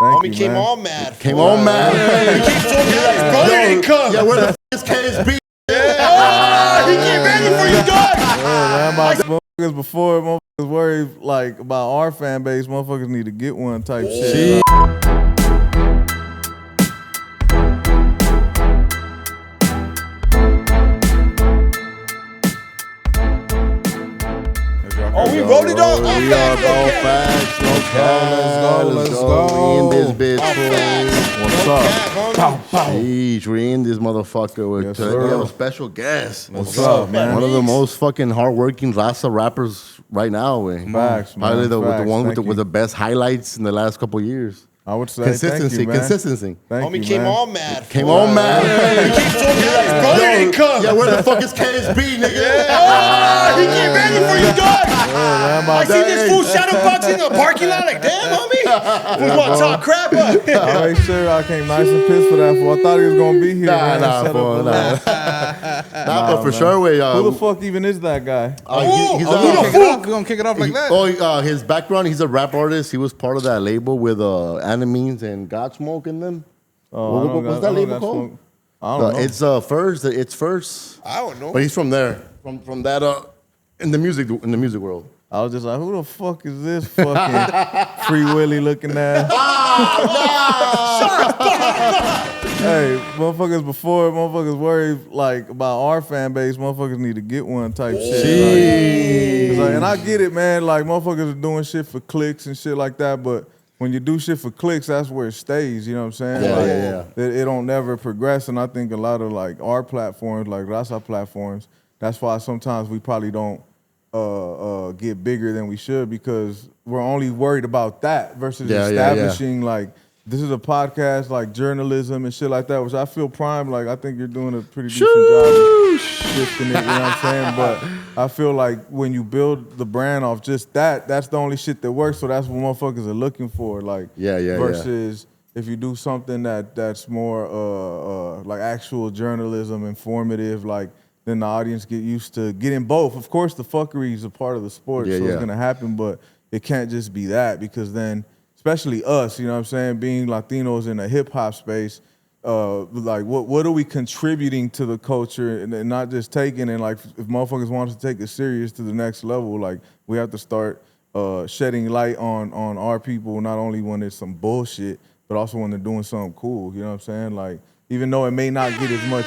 Homie you, came man. all mad. Came on mad. He came so mad his brother didn't come. Yeah, where the f is KSB? Oh, he came ready for you, dog. Yeah, man, my motherfuckers before, motherfuckers worried like about our fan base. Motherfuckers need to get one type shit. Oh, we rolling, dog. We are all facts. No cap. Let's go. We in this bitch, fool. What's up? Jeez, we in this motherfucker with Yes, we sir. have a special guest. What's up, man? One of the most fucking hardworking Raza rappers right now, way. Facts, man. Probably the Facts. one with Thank with you. the best highlights in the last couple of years. I would say Consistency, thank you, man. consistency. Thank Homie you, came man. all mad. Came on, man. He came so mad his brother didn't come. Yeah, where the fuck is KSB, nigga? Oh, he came ready for you, dog. Yeah, man, I see this fool shadow boxing in the parking lot. Like, damn, homie. Who's want to talk crap? I make sure I came nice and pissed for that. Fool. I thought he was gonna be here. man. Nah, Set fool, up a nah. But for man. sure, way. Who the fuck even is that guy? He's We're gonna kick it off like that. his background, he's a rap artist. He was part of that label with Animeans and Godsmoke in them. What's that label called? I don't know. It's first. It's first. I don't know. But he's from there, from that in the music world. I was just like, who the fuck is this fucking Free Willy looking ass? Hey, motherfuckers worried like about our fan base. Motherfuckers need to get one type shit. Like, and I get it, man. Like motherfuckers are doing shit for clicks and shit like that. But when you do shit for clicks, that's where it stays. You know what I'm saying? Yeah. It don't never progress. And I think a lot of like our platforms, like Raza platforms, that's why sometimes we probably don't get bigger than we should because we're only worried about that versus establishing like this is a podcast like journalism and shit like that, which I feel prime. Like I think you're doing a pretty decent job of shifting it. You know what I'm saying? But I feel like when you build the brand off just that, that's the only shit that works. So that's what motherfuckers are looking for. Like versus if you do something that's more like actual journalism, informative, like. Then the audience get used to getting both. Of course, the fuckery is a part of the sport, so it's gonna happen, but it can't just be that because then, especially us, you know what I'm saying, being Latinos in a hip hop space, like what are we contributing to the culture and not just taking it, like if motherfuckers want us to take it serious to the next level, like we have to start shedding light on our people, not only when it's some bullshit, but also when they're doing something cool, you know what I'm saying? Like, even though it may not get as much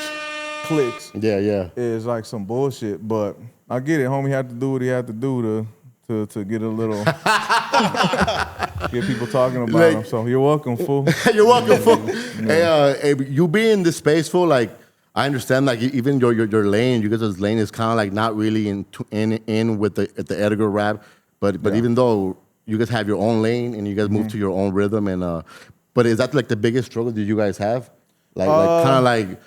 clicks. Is like some bullshit, but I get it. Homie had to do what he had to do to get a little get people talking about him. So you're welcome, fool. You're welcome, fool. Hey, you be in this space, fool. Like I understand, like even your lane, you guys' lane is kind of like not really in with the Edgar rap, but even though you guys have your own lane and you guys move to your own rhythm, and but is that like the biggest struggle that you guys have? Like kind of like.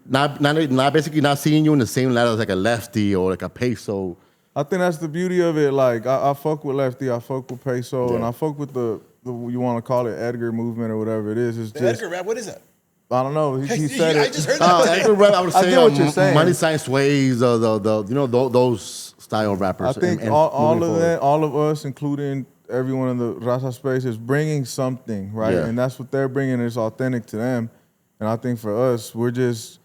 Not basically not seeing you in the same ladder as like a Lefty or like a Peso. I think that's the beauty of it. Like I fuck with Lefty, I fuck with Peso, and I fuck with the you want to call it Edgar movement or whatever it is. It's The just Edgar rap, what is that? I don't know. He said I it. just heard that. Edgar rap, I would say get what you're saying. Money Sign Sways, the you know those style rappers. I think all of that, all of us, including everyone in the Raza space, is bringing something, right? Yeah. And that's what they're bringing is authentic to them. And I think for us, we're just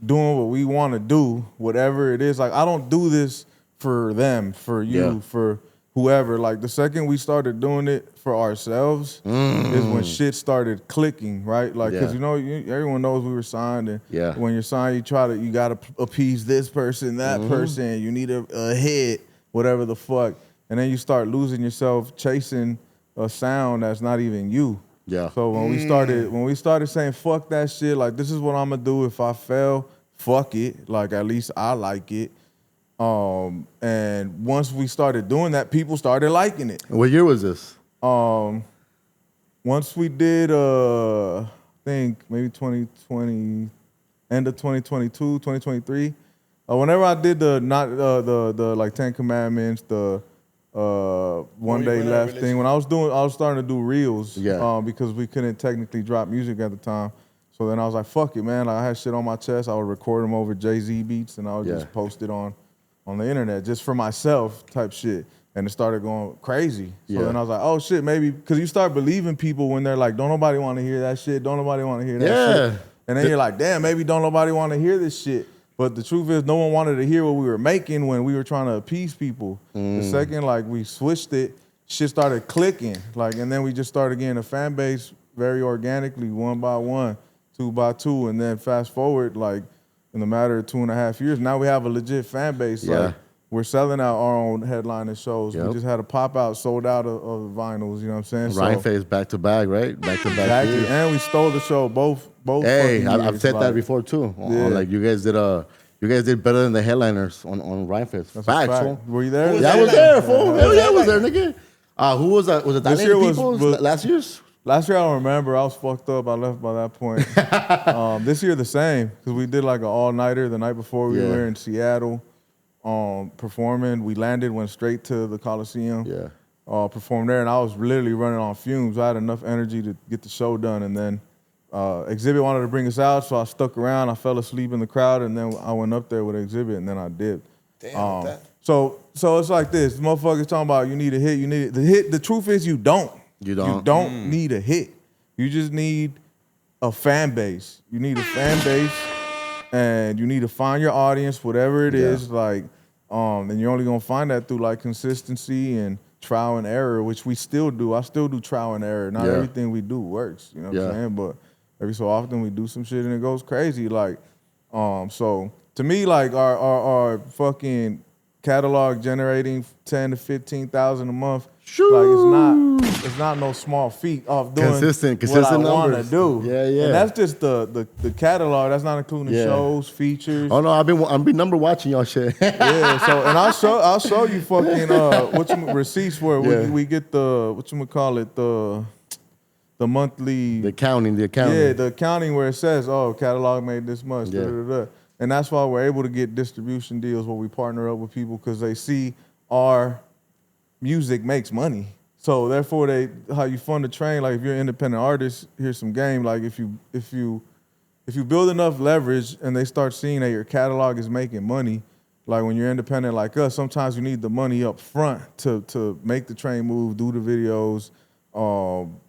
doing what we want to do, whatever it is. Like, I don't do this for them, for you, for whoever. Like, the second we started doing it for ourselves is when shit started clicking, right? Like, because, you know, everyone knows we were signed. And when you're signed, you got to appease this person, that person. You need a hit, whatever the fuck. And then you start losing yourself chasing a sound that's not even you. Yeah. So when we started saying fuck that shit, like this is what I'm gonna do if I fail, fuck it. Like at least I like it. And once we started doing that, people started liking it. What year was this? Once we did I think maybe 2020, end of 2022, 2023. Whenever I did the like 10 Commandments, the one day left thing. When I was starting to do reels because we couldn't technically drop music at the time. So then I was like, fuck it, man. Like, I had shit on my chest. I would record them over Jay-Z beats and I would just post it on the internet just for myself type shit. and it started going crazy. So Yeah. then I was like, oh shit, maybe, because you start believing people when they're like, don't nobody want to hear that shit, don't nobody want to hear that shit. And then you're like, damn, maybe don't nobody want to hear this shit. But the truth is, no one wanted to hear what we were making when we were trying to appease people. The second, like, we switched it, shit started clicking. Like, and then we just started getting a fan base very organically, 1 by 1, 2 by 2. And then fast forward, like, in the matter of 2.5 years, now we have a legit fan base. Yeah. Like, we're selling out our own headliner shows. Yep. We just had a pop out, sold out of vinyls, you know what I'm saying? Ryan Face back to back, right? Back to back. Exactly. years. And we stole the show both Hey, fucking I've years, said that like, before too. Yeah. Like you guys did better than the headliners on Ryan Face. That's a Facts, fact. fool. Were you there? Who was Yeah, I that was like? there, fool. Yeah. Hell yeah, I was there, nigga. Who was that? Was it This Dilated year was- People was- last year's? Last year I don't remember. I was fucked up. I left by that point. This year the same, because we did like an all-nighter the night before. We Yeah. were in Seattle performing. We landed, went straight to the Coliseum. Yeah. Performed there, and I was literally running on fumes. I had enough energy to get the show done, and then Exhibit wanted to bring us out, so I stuck around. I fell asleep in the crowd, and then I went up there with Exhibit, and then I dipped. Damn, that. So it's like this. Motherfuckers talking about you need a hit. You need the hit. The truth is you don't. You don't. You don't need a hit. You just need a fan base. You need a fan base, and you need to find your audience, whatever it is. Like, and you're only gonna find that through like consistency and trial and error, which we still do. I still do trial and error. Not everything we do works. You know what I'm saying? But every so often we do some shit and it goes crazy. Like, so to me, like our fucking catalog generating 10 to 15,000 a month. Like it's not no small feat off doing Consistent what I want to numbers. do. Yeah. And that's just the catalog. That's not including shows, features. Oh no, I'm be number watching y'all shit. Yeah. So and I'll show you fucking receipts for it. Yeah. We get the the monthly the accounting. Yeah, the accounting where it says, oh, catalog made this much. Yeah. Da, da, da. And that's why we're able to get distribution deals where we partner up with people because they see our music makes money. So therefore, how you fund the train. Like if you're an independent artist, here's some game. Like if you build enough leverage and they start seeing that your catalog is making money, like when you're independent like us, sometimes you need the money up front to make the train move, do the videos,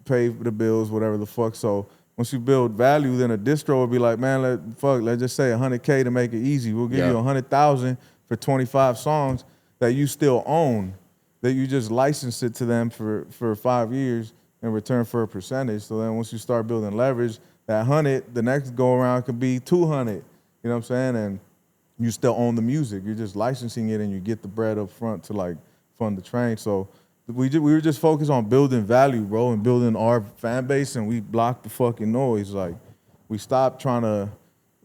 pay the bills, whatever the fuck. So once you build value, then a distro will be like, man, let's just say $100K to make it easy. We'll give you $100,000 for 25 songs that you still own, that you just license it to them for 5 years in return for a percentage. So then once you start building leverage, that 100, the next go around could be 200. You know what I'm saying? And you still own the music. You're just licensing it and you get the bread up front to like fund the train. So we were just focused on building value, bro, and building our fan base, and we blocked the fucking noise. Like, we stopped trying to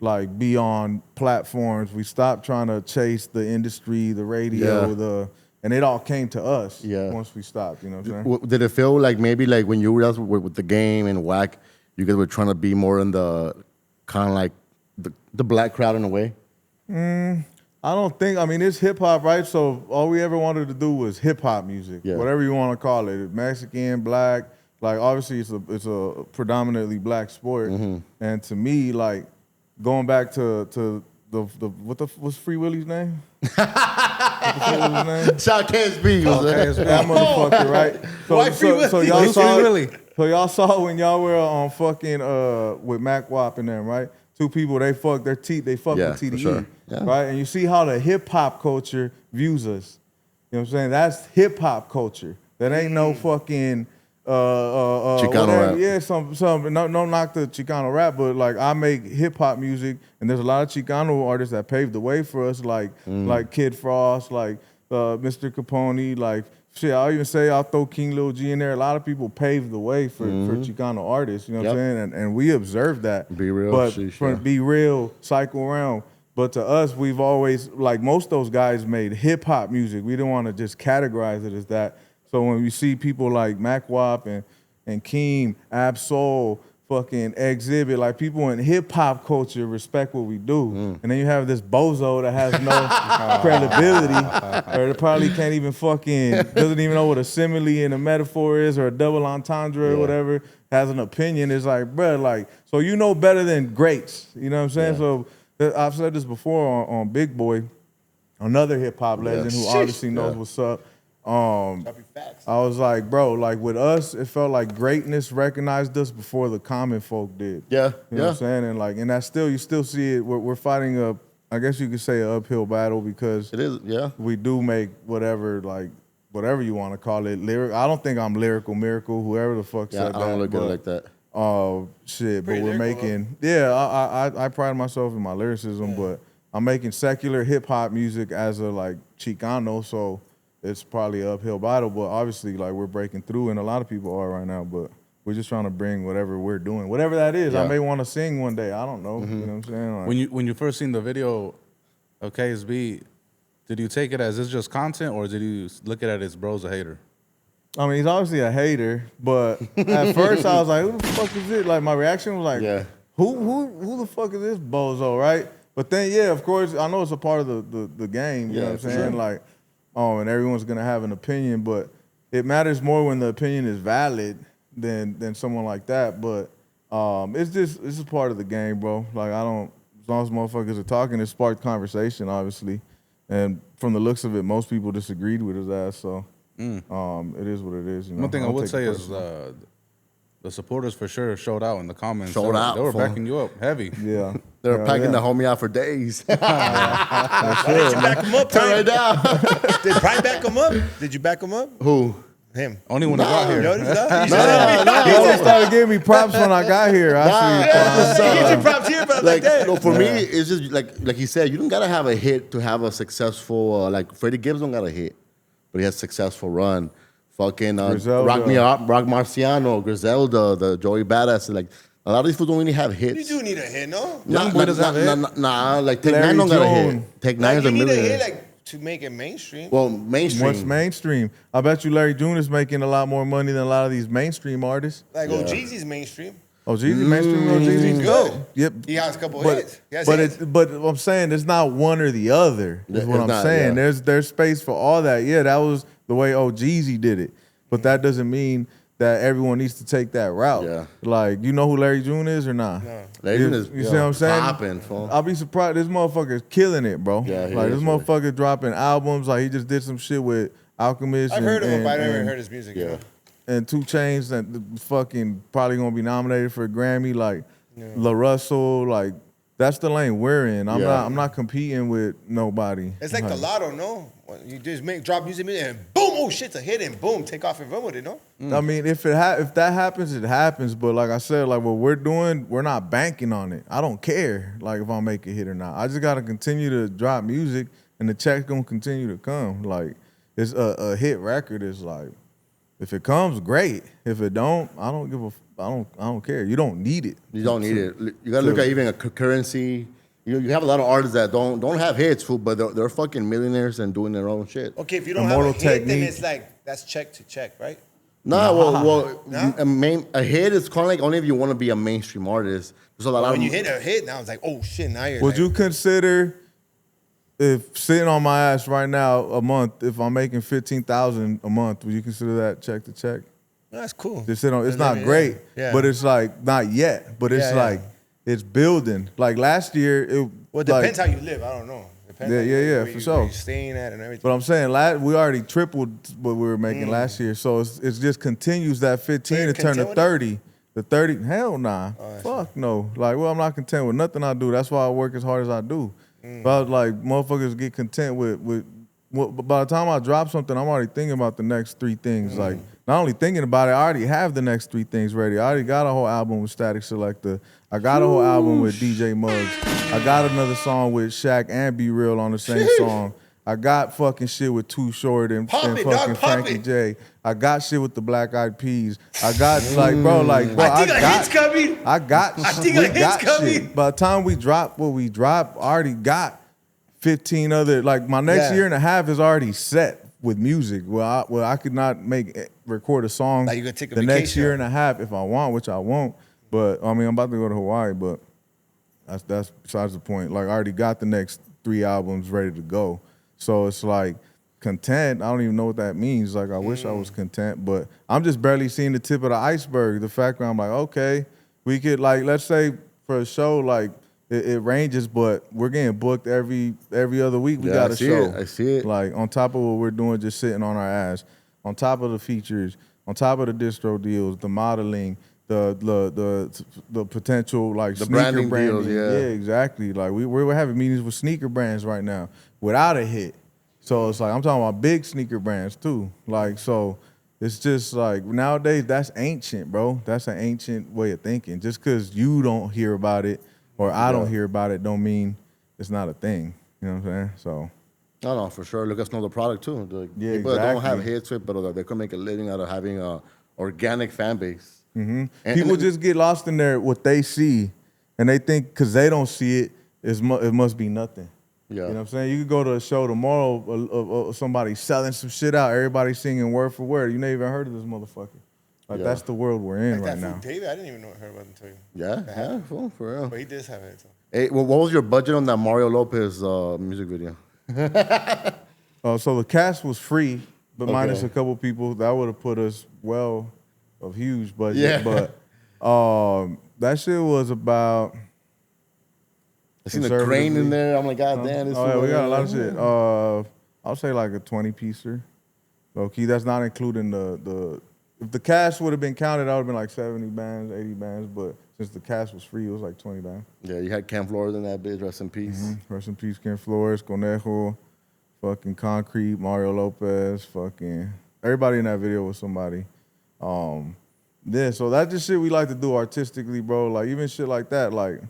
like be on platforms. We stopped trying to chase the industry, the radio, and it all came to us once we stopped. You know what I'm saying? Did it feel like maybe like when you were out with the game and Whack, you guys were trying to be more in the kind of like the black crowd in a way? I don't think, I mean, it's hip hop, right? So all we ever wanted to do was hip hop music, whatever you want to call it, Mexican, black. Like obviously it's a predominantly black sport, and to me, like going back to what's Free Willy's name? Shout KSB. That motherfucker, right? So y'all saw when y'all were on fucking with Mac Wap and them, right? Two people, they fuck with TDE, sure. Yeah. right? And you see how the hip hop culture views us. You know what I'm saying? That's hip hop culture. That ain't no fucking Chicano rap. Yeah, some no knock the Chicano rap, but like I make hip hop music, and there's a lot of Chicano artists that paved the way for us, like Kid Frost, like Mr. Capone, like shit. I'll even say I'll throw King Lil G in there. A lot of people paved the way for Chicano artists. You know what I'm saying? And we observed that. Be real, but Be Real, Cycle Round. But to us, we've always, like most of those guys made hip hop music. We didn't want to just categorize it as that. So when we see people like Mac Wap and Keem, Ab-Soul, fucking Exhibit, like people in hip hop culture respect what we do. And then you have this bozo that has no credibility, or that probably can't even doesn't even know what a simile and a metaphor is, or a double entendre or whatever, has an opinion. It's like, bruh, like, so you know better than greats. You know what I'm saying? So I've said this before on Big Boy, another hip hop legend who obviously knows what's up. Drop your facts. I was like, bro, like with us, it felt like greatness recognized us before the common folk did. Yeah, You know what I'm saying? And like, and that's still, you still see it. We're fighting I guess you could say, an uphill battle because It is, yeah. we do make whatever you want to call it lyric. I don't think I'm lyrical miracle, whoever the fuck Yeah, said I that. don't look at it like that. Oh shit! Pretty But we're lyrical, making I pride myself in my lyricism, but I'm making secular hip hop music as a like Chicano, so it's probably an uphill battle. But obviously, like we're breaking through, and a lot of people are right now. But we're just trying to bring whatever we're doing, whatever that is. I Yeah. may want to sing one day. I don't know. You know what I'm saying? Like, When you first seen the video of KSB, did you take it as it's just content, or did you look at it as bro's a hater? I mean, he's obviously a hater, but at first I was like, "Who the fuck is it?" Like my reaction was like, Yeah. "Who the fuck is this bozo?" Right? But then, yeah, of course, I know it's a part of the game. You know what I'm for saying? sure. Like, and everyone's gonna have an opinion, but it matters more when the opinion is valid than someone like that. But it's just part of the game, bro. Like I don't, as long as motherfuckers are talking, it sparked conversation, obviously. And from the looks of it, most people disagreed with his ass. So it is what it is. You know? One thing I don't would take say it is personal. the supporters for sure showed out in the comments. Showed out, They were fool. backing you up heavy. Yeah. They were Hell packing yeah. the homie out for days. Why did you back him up, Turn Prime? right down. Did Prime back him up? Did you back him up? Who? Him. Only when he got here. Yo, He only started giving me props when I got here. I see. He gets your props here, but like that. No, for me, it's just like he said, you don't gotta have a hit to have a successful. Like Freddie Gibbs don't got a hit, but he has a successful run. Fucking Griselda. Rock Me Up, Rock Marciano, Griselda, the Joey Badass. Like a lot of these people don't really have hits. You do need a hit, no? Youngboy doesn't have a hit. Nah, like Take Larry Nine don't got a June. hit. Take Like, Nine's you a need a million. hit like to make it mainstream. Well, mainstream. What's mainstream? I bet you Larry June is making a lot more money than a lot of these mainstream artists. Like Jeezy's mainstream. Oh, Jeezy mainstream. Oh, Jeezy's Good. dope. Yep. He has a couple But hits. He has hits. but I'm saying it's not one or the other. Is It's what I'm not, saying. yeah. There's space for all that. Yeah, that was the way Jeezy did it. But that doesn't mean that everyone needs to take that route. Yeah. Like, you know who Larry June is or not? No. Larry June is, you see what I'm saying? popping, fool. I'll be surprised. This motherfucker's killing it, bro. Yeah, he like is, this man. motherfucker dropping albums. Like he just did some shit with Alchemist. I've heard of him, and- but I never and- heard his music. Yeah. You know? and 2 Chainz that fucking probably gonna be nominated for a Grammy, like La Russell, like that's the lane we're in. I'm not competing with nobody. It's like the lotto, no? You just drop music and boom, oh shit, it's a hit, and boom, take off and run with it, no? I mean, if that happens, it happens. But like I said, like what we're doing, we're not banking on it. I don't care, like if I make a hit or not. I just gotta continue to drop music, and the check's gonna continue to come. Like it's a hit record is like, if it comes, great. If it don't, I don't give a. I don't care. You don't need it. You don't need it. You gotta look at even a currency. You have a lot of artists that don't have hits, fool, but they're fucking millionaires and doing their own shit. Okay, if you don't Immortal have a hit, then Technique. it's like, that's check to check, right? Nah. Nah? A hit is kind of like only if you want to be a mainstream artist. There's a lot When of you hit a hit, now it's like, oh shit, now you're Would like, you consider if sitting on my ass right now a month, if I'm making 15,000 a month, would you consider that check to check? that's cool. Just sit on. It's Yeah, not great, yeah. but it's like not yet. But it's Yeah, yeah. like it's building. Like last year, it Well, it like, depends how you live. I don't know. Depends Yeah, how you yeah, live, yeah, where for you- sure. where you're staying at and everything. But I'm saying we already tripled what we were making last year, so it's just continues that 15 So you're to turn to content with it? 30. The 30, hell nah, fuck no. Like, well, I'm not content with nothing I do. That's why I work as hard as I do. But like motherfuckers get content with by the time I drop something, I'm already thinking about the next 3 things. Like, not only thinking about it, I already have the next 3 things ready. I already got a whole album with Static Selector. I got a whole album with DJ Muggs. I got another song with Shaq and Be Real on the same song. I got fucking shit with Too Short and Pop it, fucking dog, pop Frankie it. J. I got shit with the Black Eyed Peas. I got bro, I think a hit's coming. I got I think we a hit's got coming. shit. By the time we drop what we drop, I already got 15 other, like my next Yeah. year and a half is already set with music. I could not record a song Like you could take a the next vacation. year and a half if I want, which I won't. But I mean, I'm about to go to Hawaii, but that's besides the point. Like I already got the next 3 albums ready to go. So it's like content. I don't even know what that means. Like I wish I was content, but I'm just barely seeing the tip of the iceberg. The fact that I'm like, okay, we could like, let's say for a show, like it ranges, but we're getting booked every other week. We got a show. I see it. Like on top of what we're doing, just sitting on our ass, on top of the features, on top of the distro deals, the modeling, the potential like The sneaker branding branding. deals, yeah. Exactly. Like we're having meetings with sneaker brands right now without a hit. So it's like I'm talking about big sneaker brands too. Like so. It's just like nowadays that's ancient, bro. That's an ancient way of thinking. Just because you don't hear about it or I don't hear about it don't mean it's not a thing. You know what I'm saying? So No, for sure. Look us know the product too. The Yeah, people that don't have exactly. hits with, but they can make a living out of having a organic fan base. And- people and- just get lost in there what they see, and they think because they don't see it, it must be nothing. Yeah. You know what I'm saying? You could go to a show tomorrow, somebody selling some shit out, everybody singing word for word. You never even heard of this motherfucker. Like Yeah. that's the world we're in Like right that now. food, David, I didn't even know heard about it until you. Yeah, for real. But he did have it. So. Hey, well, what was your budget on that Mario Lopez music video? So the cast was free, but minus Okay. a couple people. That would have put us well of huge budget. Yeah. But that shit was about. I seen the crane in Conservatively. there. I'm like, God damn, this Oh yeah, fool we got a right lot of here. shit. I'll say like a 20-piecer. Okay, that's not including the. If the cast would have been counted, I would have been like 70 bands, 80 bands. But since the cast was free, it was like 20 bands. Yeah, you had Cam Flores in that bitch. Rest in peace. Rest in peace, Ken Flores, Conejo, fucking Concrete, Mario Lopez, fucking everybody in that video was somebody. Yeah, so that's just shit we like to do artistically, bro. Like even shit like that, like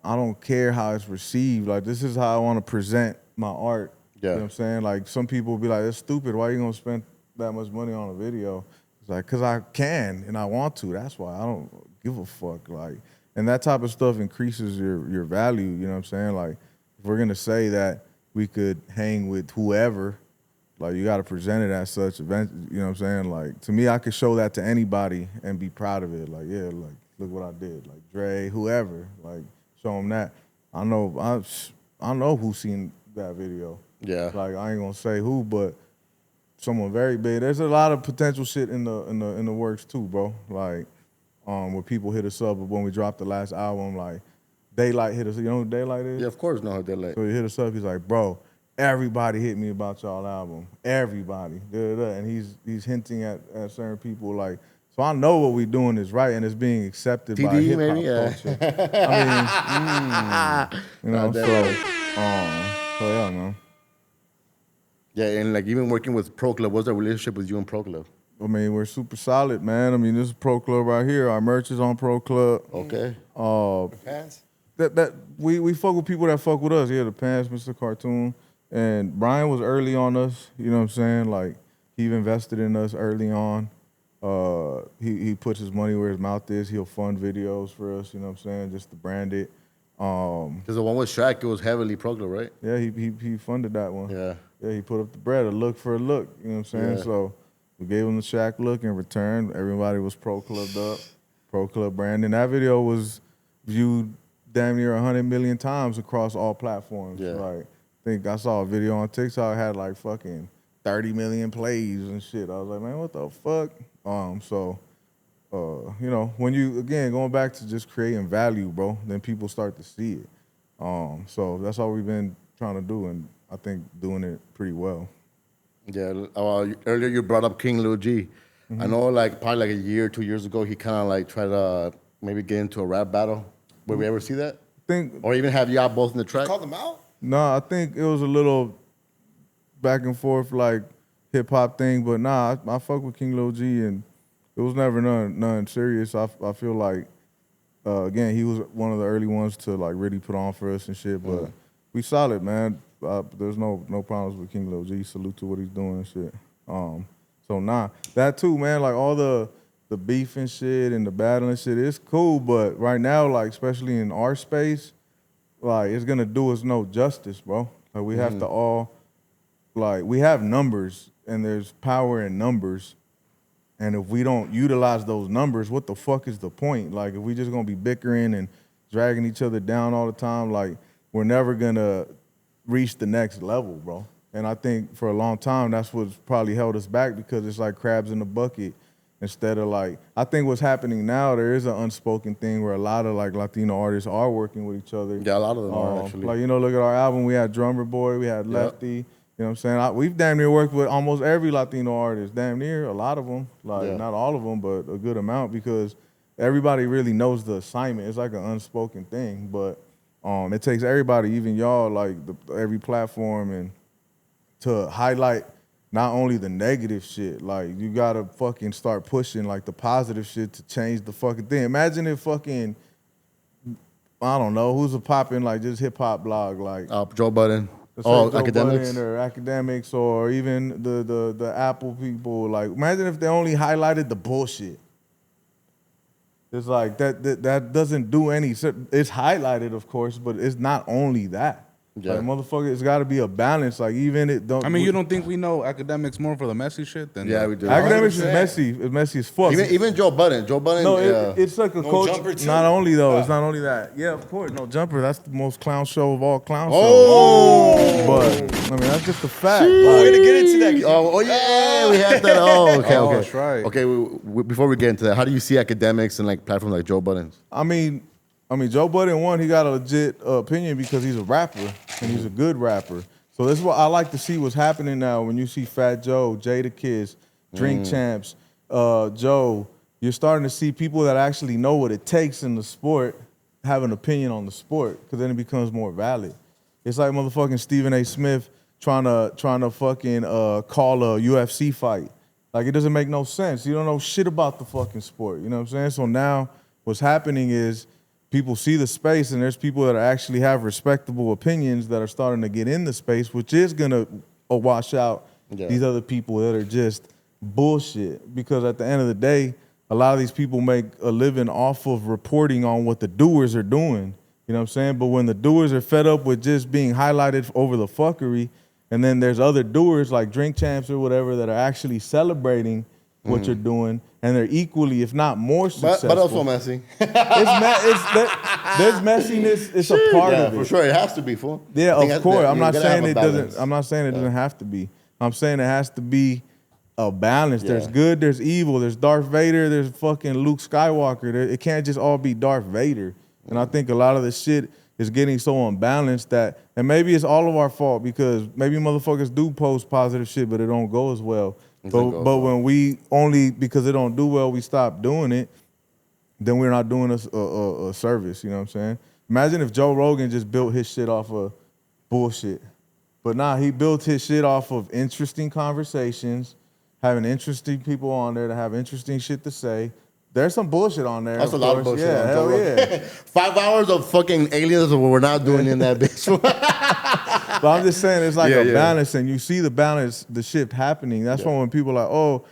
I don't care how it's received. Like this is how I want to present my art. Yeah. You know what I'm saying? Like some people be like, it's stupid. Why you gonna spend that much money on a video? It's like, cause I can and I want to. That's why I don't give a fuck. Like, and that type of stuff increases your value. You know what I'm saying? Like, if we're gonna say that we could hang with whoever, like you gotta present it as such. Event, you know what I'm saying? Like to me, I could show that to anybody and be proud of it. Like, yeah, like look what I did. Like Dre, whoever, like show them that. I know who's seen that video. Yeah. Like I ain't gonna say who, but someone very big. There's a lot of potential shit in the works too, bro. Like, where people hit us up when we dropped the last album, like Daylight hit us. You know who Daylight is? Yeah, of course, no, they're like. So he hit us up. He's like, bro, everybody hit me about y'all album. Everybody, and he's hinting at certain people like. So I know what we're doing is right, and it's being accepted by TDE hip hop maybe? Yeah. culture. I mean, you know, so yeah, man. Yeah, and like even working with Pro Club, what's the relationship with you and Pro Club? I mean, we're super solid, man. I mean, this is Pro Club right here. Our merch is on Pro Club. Okay. Pants? That we fuck with people that fuck with us. Yeah, the Pants, Mr. Cartoon. And Brian was early on us, you know what I'm saying? Like, he invested in us early on. He puts his money where his mouth is. He'll fund videos for us, you know what I'm saying, just to brand it. Because the one with Shaq, it was heavily Pro Club, right? Yeah, he funded that one. Yeah. Yeah, he put up the bread, a look for a look, you know what I'm saying? Yeah. So we gave him the Shaq look in return. Everybody was Pro Clubbed up, Pro Club branding. That video was viewed damn near 100 million times across all platforms. Yeah. Like, I think I saw a video on TikTok had like fucking 30 million plays and shit. I was like, man, what the fuck? You know, when you, again, going back to just creating value, bro, then people start to see it. So that's all we've been trying to do, and I think doing it pretty well. Yeah. Earlier you brought up King Lil G. I know like probably like a year, 2 years ago, he kind of like tried to maybe get into a rap battle. Would we ever see that? Or even have y'all both in the track? Called them out? No, I think it was a little back and forth like hip hop thing, but nah, I fuck with King Lil G, and it was never none serious. I feel like again, he was one of the early ones to like really put on for us and shit, but we solid, man. There's no problems with King Lil G. Salute to what he's doing and shit. So nah, that too, man. Like all the beef and shit and the battling shit, it's cool, but right now, like especially in our space, like it's gonna do us no justice, bro. Like we have to all, like we have numbers and there's power in numbers, and if we don't utilize those numbers, what the fuck is the point? Like if we just gonna be bickering and dragging each other down all the time, like we're never gonna reach the next level, bro. And I think for a long time that's what's probably held us back, because it's like crabs in the bucket. instead of like, I think what's happening now, there is an unspoken thing where a lot of like Latino artists are working with each other. Yeah, a lot of them are actually. Like, you know, look at our album, we had Drummer Boy, we had Lefty. You know what I'm saying? We've damn near worked with almost every Latino artist, damn near, a lot of them. Like, not all of them, but a good amount, because everybody really knows the assignment. It's like an unspoken thing, but it takes everybody, even y'all, like every platform, and to highlight not only the negative shit, like you gotta fucking start pushing like the positive shit to change the fucking thing. Imagine if fucking, I don't know, who's a poppin' like just hip hop blog, like Joe Budden. Joe Academics. Budden or Academics, or even the Apple people. Like, imagine if they only highlighted the bullshit. It's like that doesn't do any. It's highlighted, of course, but it's not only that. Yeah. Like, motherfucker, it's got to be a balance. Like, even it don't. I mean, you don't think we know Academics more for the messy shit than Yeah, we do. Academics is 100%. messy. It's messy as fuck. Even Joe Budden. No, it's like a coach. Jumper too. Not only though, it's not only that. Yeah, of course, no Jumper. That's the most clown show of all clown shows. But I mean, that's just a fact. We're gonna get into that. Yeah, we had that. Oh, okay, Oh, okay. that's right. Okay, before we get into that, how do you see Academics and like platforms like Joe Budden's? I mean, Joe Budden, one, he got a legit opinion because he's a rapper, and he's a good rapper. So this is what I like to see what's happening now when you see Fat Joe, Jada Kiss, Drink Champs, Joe. You're starting to see people that actually know what it takes in the sport have an opinion on the sport, because then it becomes more valid. It's like motherfucking Stephen A. Smith trying to fucking call a UFC fight. Like, it doesn't make no sense. You don't know shit about the fucking sport. You know what I'm saying? So now what's happening is people see the space, and there's people that actually have respectable opinions that are starting to get in the space, which is gonna wash out these other people that are just bullshit. Because at the end of the day, a lot of these people make a living off of reporting on what the doers are doing. You know what I'm saying? But when the doers are fed up with just being highlighted over the fuckery, and then there's other doers like Drink Champs or whatever that are actually celebrating what you're doing, and they're equally, if not more successful. But also messy. There's messiness. It's a part of it. For sure, it has to be full. Yeah, of course. I'm not gotta saying have it a doesn't. balance. I'm not saying it doesn't have to be. I'm saying it has to be a balance. There's good. There's evil. There's Darth Vader. There's fucking Luke Skywalker. It can't just all be Darth Vader. And I think a lot of the shit is getting so unbalanced that, and maybe it's all of our fault, because maybe motherfuckers do post positive shit, but it don't go as well. But when we only, because it don't do well, we stop doing it, then we're not doing a service. You know what I'm saying? Imagine if Joe Rogan just built his shit off of bullshit. But nah, he built his shit off of interesting conversations, having interesting people on there to have interesting shit to say. There's some bullshit on there. That's a lot of bullshit. Yeah, on hell Joe yeah. Rogan. 5 hours of fucking aliens, what we're not doing in that bitch. But I'm just saying, it's like Yeah, a yeah. balance, and you see the balance, the shift happening. That's why when people are like, oh,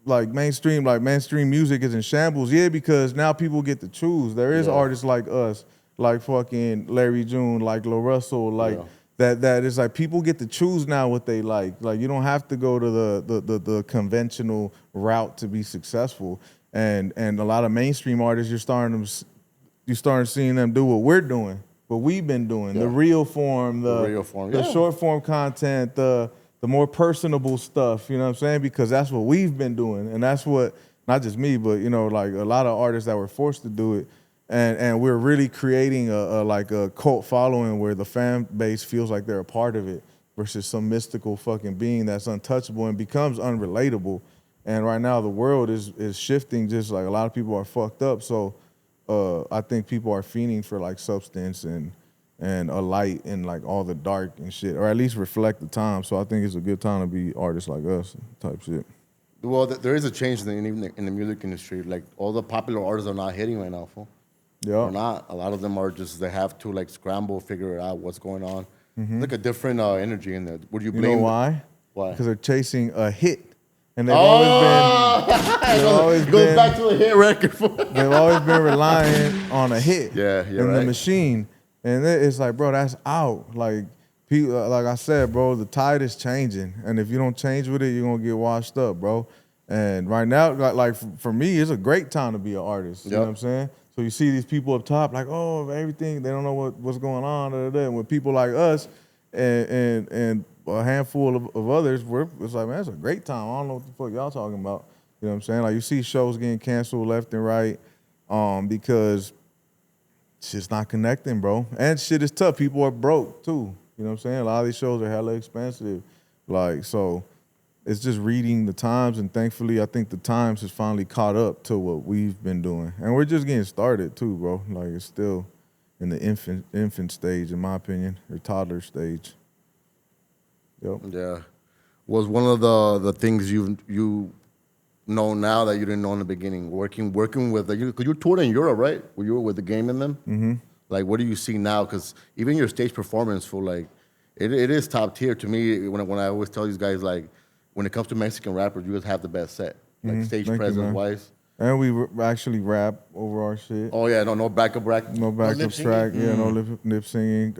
like mainstream music is in shambles. Yeah, because now people get to choose. There is artists like us, like fucking Larry June, like Lil Russell, like that is like, people get to choose now what they like. Like, you don't have to go to the conventional route to be successful. And a lot of mainstream artists, you're starting seeing them do what we're doing, what we've been doing, the real form, the short form content, the more personable stuff, you know what I'm saying? Because that's what we've been doing. And that's what, not just me, but, you know, like a lot of artists that were forced to do it. And we're really creating a cult following where the fan base feels like they're a part of it, versus some mystical fucking being that's untouchable and becomes unrelatable. And right now the world is shifting, just like a lot of people are fucked up. So I think people are fiending for like substance and a light in like all the dark and shit, or at least reflect the time. So I think it's a good time to be artists like us type shit. Well, there is a change in the music industry. Like, all the popular artists are not hitting right now, fool. Yeah. They're not. A lot of them are just, they have to like scramble, figure out what's going on. Like a different energy in there. Would you blame? You know why? Why? Because they're chasing a hit. And they've always been, Goes back to a hit record. they've always been relying on a hit Yeah, you're in the right. machine. And it's like, bro, that's out. Like, people, like I said, bro, the tide is changing. And if you don't change with it, you're going to get washed up, bro. And right now, like for me, it's a great time to be an artist. You know what I'm saying? So you see these people up top, like, oh, everything, they don't know what's going on. And with people like us and a handful of others, it's like, man, it's a great time. I don't know what the fuck y'all talking about. You know what I'm saying? Like you see shows getting canceled left and right because shit's not connecting, bro. And shit is tough. People are broke too. You know what I'm saying? A lot of these shows are hella expensive. Like, so it's just reading the times, and thankfully I think the times has finally caught up to what we've been doing. And we're just getting started too, bro. Like it's still in the infant stage, in my opinion, or toddler stage. Yep. Yeah. Was one of the things you know now that you didn't know in the beginning, working with, because you toured in Europe, right? Were you with the game in them? Mm-hmm. Like, what do you see now? Because even your stage performance for like, it is top tier to me. When I always tell these guys, like, when it comes to Mexican rappers, you guys have the best set, like stage Thank you, presence man. wise. And we actually rap over our shit. Oh yeah, no backup track. No backup lip track. Yeah, no lip singing.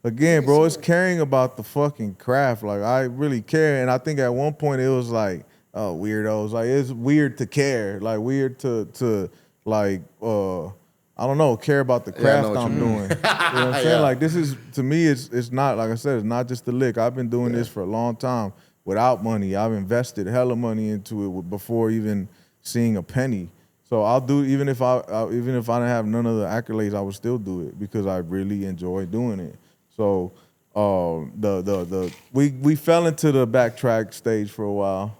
Again, bro, it's caring about the fucking craft. Like I really care, and I think at one point it was like, oh, weirdos. Like it's weird to care. Like weird to like I don't know, care about the craft I'm doing. You know what I'm saying? Yeah. Like this is, to me, it's not, like I said, it's not just the lick. I've been doing this for a long time without money. I've invested hella money into it before even seeing a penny. So I'll do, even if I didn't have none of the accolades, I would still do it because I really enjoy doing it. So we fell into the backtrack stage for a while.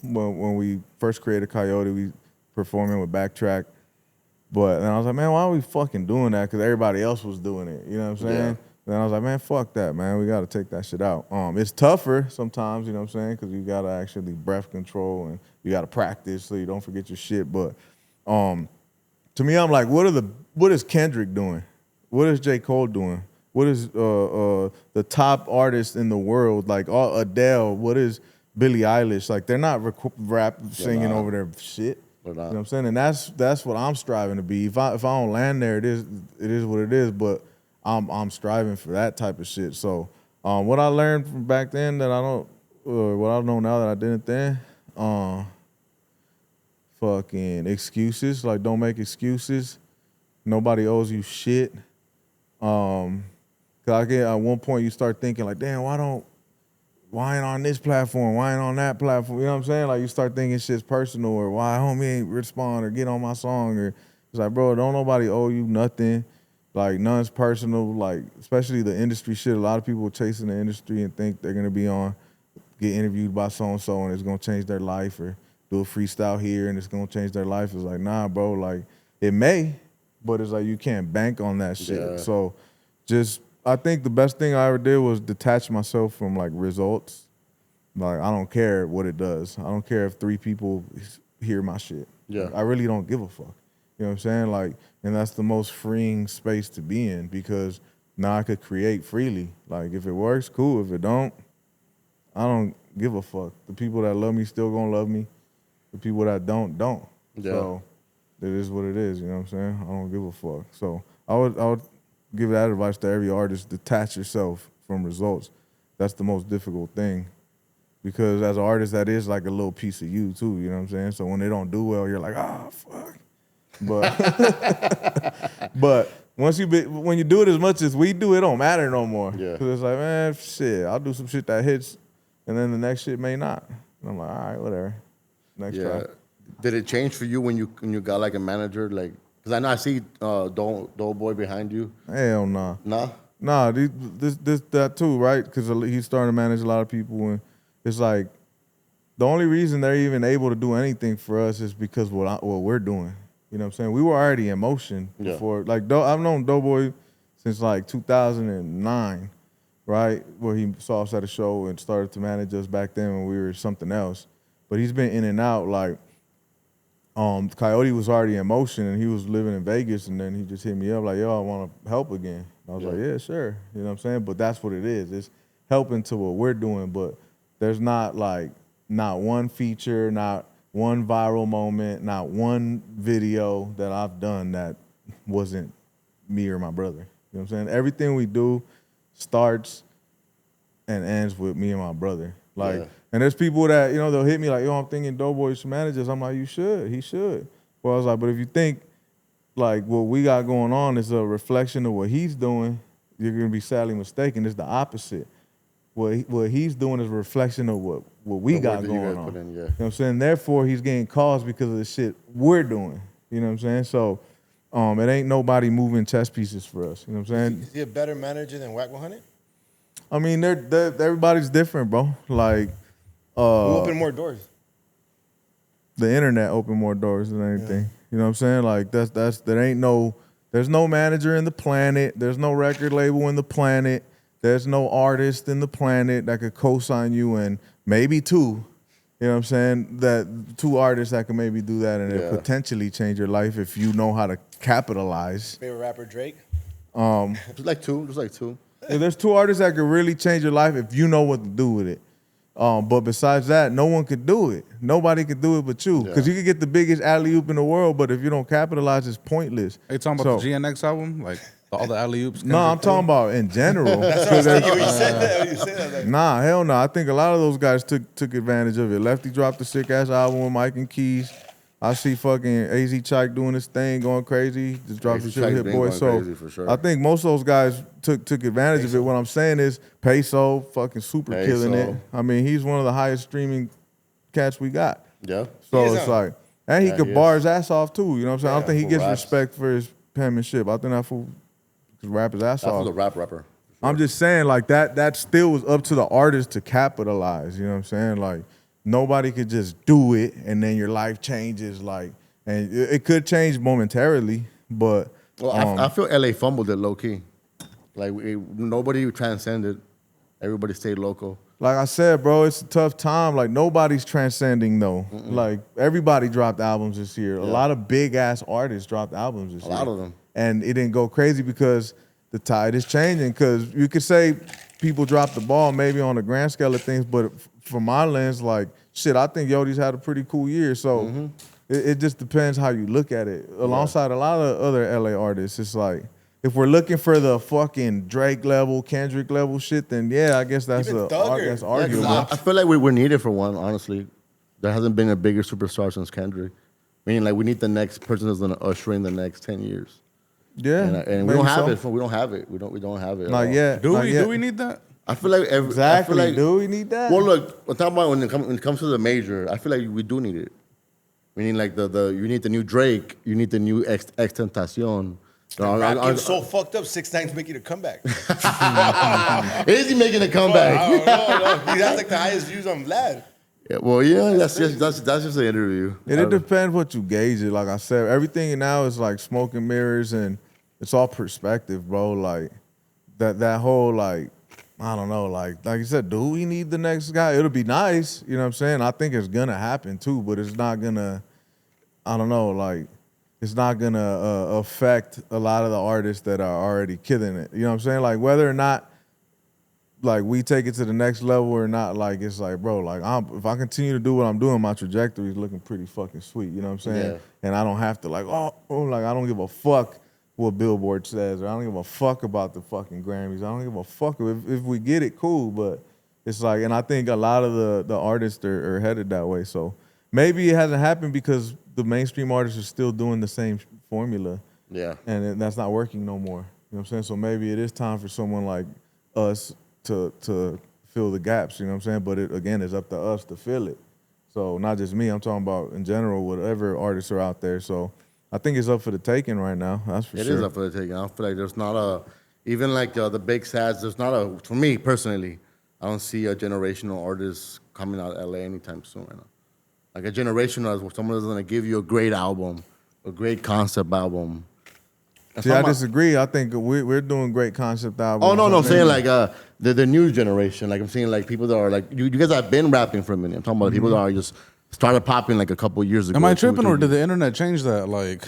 When we first created Coyote, we performing with backtrack. But then I was like, man, why are we fucking doing that? Because everybody else was doing it. You know what I'm saying? Yeah. Then I was like, man, fuck that, man. We got to take that shit out. It's tougher sometimes, you know what I'm saying? Because you got to actually breath control and you got to practice so you don't forget your shit. But to me, I'm like, what is Kendrick doing? What is J. Cole doing? What is the top artists in the world? Like Adele, what is Billie Eilish? Like they're not rap singing over their shit. You know what I'm saying? And that's what I'm striving to be. If I don't land there, it is what it is. But I'm striving for that type of shit. So what I learned from back then that I don't, what I know now that I didn't then, fucking excuses. Like don't make excuses. Nobody owes you shit. Cause at one point you start thinking like, damn, why ain't on this platform? Why ain't on that platform? You know what I'm saying? Like you start thinking shit's personal, or why homie ain't respond or get on my song, or it's like, bro, don't nobody owe you nothing. Like none's personal. Like especially the industry shit. A lot of people chasing the industry and think they're gonna get interviewed by so and so and it's gonna change their life, or do a freestyle here and it's gonna change their life. It's like, nah, bro. Like it may, but it's like you can't bank on that shit. Yeah. So I think the best thing I ever did was detach myself from like results. Like I don't care what it does. I don't care if 3 people hear my shit. Yeah. Like, I really don't give a fuck. You know what I'm saying? Like, and that's the most freeing space to be in because now I could create freely. Like if it works, cool. If it don't, I don't give a fuck. The people that love me still gonna love me. The people that don't. Yeah. So it is what it is. You know what I'm saying? I don't give a fuck. So I would give that advice to every artist: detach yourself from results. That's the most difficult thing, because as an artist, that is like a little piece of you too. You know what I'm saying? So when they don't do well, you're like, ah, fuck. But when you do it as much as we do, it don't matter no more. Yeah. Because it's like, man, shit, I'll do some shit that hits, and then the next shit may not. And I'm like, all right, whatever. Next try. Did it change for you when you got like a manager? Like, because I know I see Doughboy behind you. Hell nah. Nah? Nah, that too, right? Because he's starting to manage a lot of people, and it's like the only reason they're even able to do anything for us is because what we're doing. You know what I'm saying? We were already in motion before. Like I've known Doughboy since like 2009, right? Where he saw us at a show and started to manage us back then when we were something else. But he's been in and out. Like Coyote was already in motion and he was living in Vegas, and then he just hit me up like, yo, I want to help again. I was like, yeah, sure. You know what I'm saying? But that's what it is. It's helping to what we're doing, but there's not one feature, not one viral moment, not one video that I've done that wasn't me or my brother. You know what I'm saying? Everything we do starts and ends with me and my brother. Like, and there's people that, you know, they'll hit me like, yo, I'm thinking Doughboy should manage us. I'm like, you should. He should. Well, I was like, but if you think like what we got going on is a reflection of what he's doing, you're gonna be sadly mistaken. It's the opposite. What he's doing is a reflection of what what we The got work that you going guys on. put in, yeah. You know what I'm saying? Therefore, he's getting calls because of the shit we're doing. You know what I'm saying? So it ain't nobody moving chess pieces for us. You know what I'm saying? Is he a better manager than Wack 100? I mean, they're everybody's different, bro. Like Who opened more doors? the internet opened more doors than anything. Yeah. You know what I'm saying? Like there's no manager in the planet. There's no record label in the planet. There's no artist in the planet that could co-sign you, and maybe two. You know what I'm saying? That two artists that can maybe do that and it potentially change your life if you know how to capitalize. Favorite rapper Drake? Just like two. Yeah, there's two artists that could really change your life if you know what to do with it. But besides that, no one could do it. Nobody could do it but you. Because you could get the biggest alley-oop in the world, but if you don't capitalize, it's pointless. Are you talking about the GNX album? Like all the alley-oops? No, I'm talking about in general. That's what I was thinking when you said that. When you said that, like, Nah, hell no. I think a lot of those guys took advantage of it. Lefty dropped a sick-ass album with Mike and Keys. I see fucking AZ Chike doing his thing, going crazy. Just dropped some AZ shit with Chike Hit been Boy. going So crazy for sure. I think most of those guys took advantage of it. What I'm saying is Peso fucking super killing it. I mean, he's one of the highest streaming cats we got. Yeah. So He is, it's huh? like, and he could he bar his ass off too. You know what I'm saying? I don't think he for gets raps. respect for his penmanship. I think that fool could rap his ass That's off. for the rapper. I'm just saying, like, that still was up to the artist to capitalize. You know what I'm saying? Like, nobody could just do it and then your life changes. Like, and it could change momentarily, but Well, I feel LA fumbled it low key. Like nobody transcended. Everybody stayed local. like I said, bro, it's a tough time. Like, nobody's transcending though. Like, everybody dropped albums this year. A lot of big ass artists dropped albums this year. A lot of them. And it didn't go crazy because the tide is changing. Because you could say people dropped the ball maybe on the grand scale of things, but from my lens, like, shit, I think Yoti's had a pretty cool year. So it just depends how you look at it. Alongside a lot of other LA artists, it's like, if we're looking for the fucking Drake level, Kendrick level shit, then yeah, I guess that's Even that's Thugger. arguable. I feel like we're needed for one, honestly. There hasn't been a bigger superstar since Kendrick. Meaning, like, we need the next person that's going to usher in the next 10 years. Yeah, And we don't have it. We don't have it. We don't have it. at Not all. yet. Do not we? yet. Do we need that? I feel like Exactly. I feel like, Do we need that? Well, look, we're talking about when it comes to the major. I feel like we do need it. Meaning, like you need the new Drake, you need the new Extentacion. Rap game's so fucked up. 6ix9ine's making a comeback. Is he making a comeback? I don't know. He has like the highest views on Vlad. Yeah, well, yeah, that's just an interview. It depends what you gauge it. Like I said, everything now is like smoke and mirrors, and it's all perspective, bro. Like that whole, like, I don't know, like you said, do we need the next guy? It'll be nice, you know what I'm saying? I think it's gonna happen too, but it's not gonna, I don't know, like, it's not gonna affect a lot of the artists that are already killing it. You know what I'm saying? Like, whether or not, like, we take it to the next level or not, like, it's like, bro, like, if I continue to do what I'm doing, my trajectory is looking pretty fucking sweet. You know what I'm saying? Yeah. And I don't have to, like, like, I don't give a fuck what Billboard says, or I don't give a fuck about the fucking Grammys. I don't give a fuck if we get it, cool. But it's like, and I think a lot of the artists are headed that way. So maybe it hasn't happened because the mainstream artists are still doing the same formula. Yeah. And that's not working no more. You know what I'm saying? So maybe it is time for someone like us to fill the gaps, you know what I'm saying? But it, again, it's up to us to fill it. So not just me, I'm talking about in general, whatever artists are out there. So I think it's up for the taking right now, that's for It sure. is up for the taking. I feel like there's not a, even like the big sads, there's not a, for me personally, I don't see a generational artist coming out of LA anytime soon right now. Like a generational artist where someone is going to give you a great album, a great concept album. See, I disagree. I think we're doing great concept albums. Oh, no, I'm I saying think- like the new generation. Like I'm saying like people that are like, you guys have been rapping for a minute. I'm talking about people that are just started popping like a couple years ago. Am I 2 or tripping, or 3 did the internet change that? Like,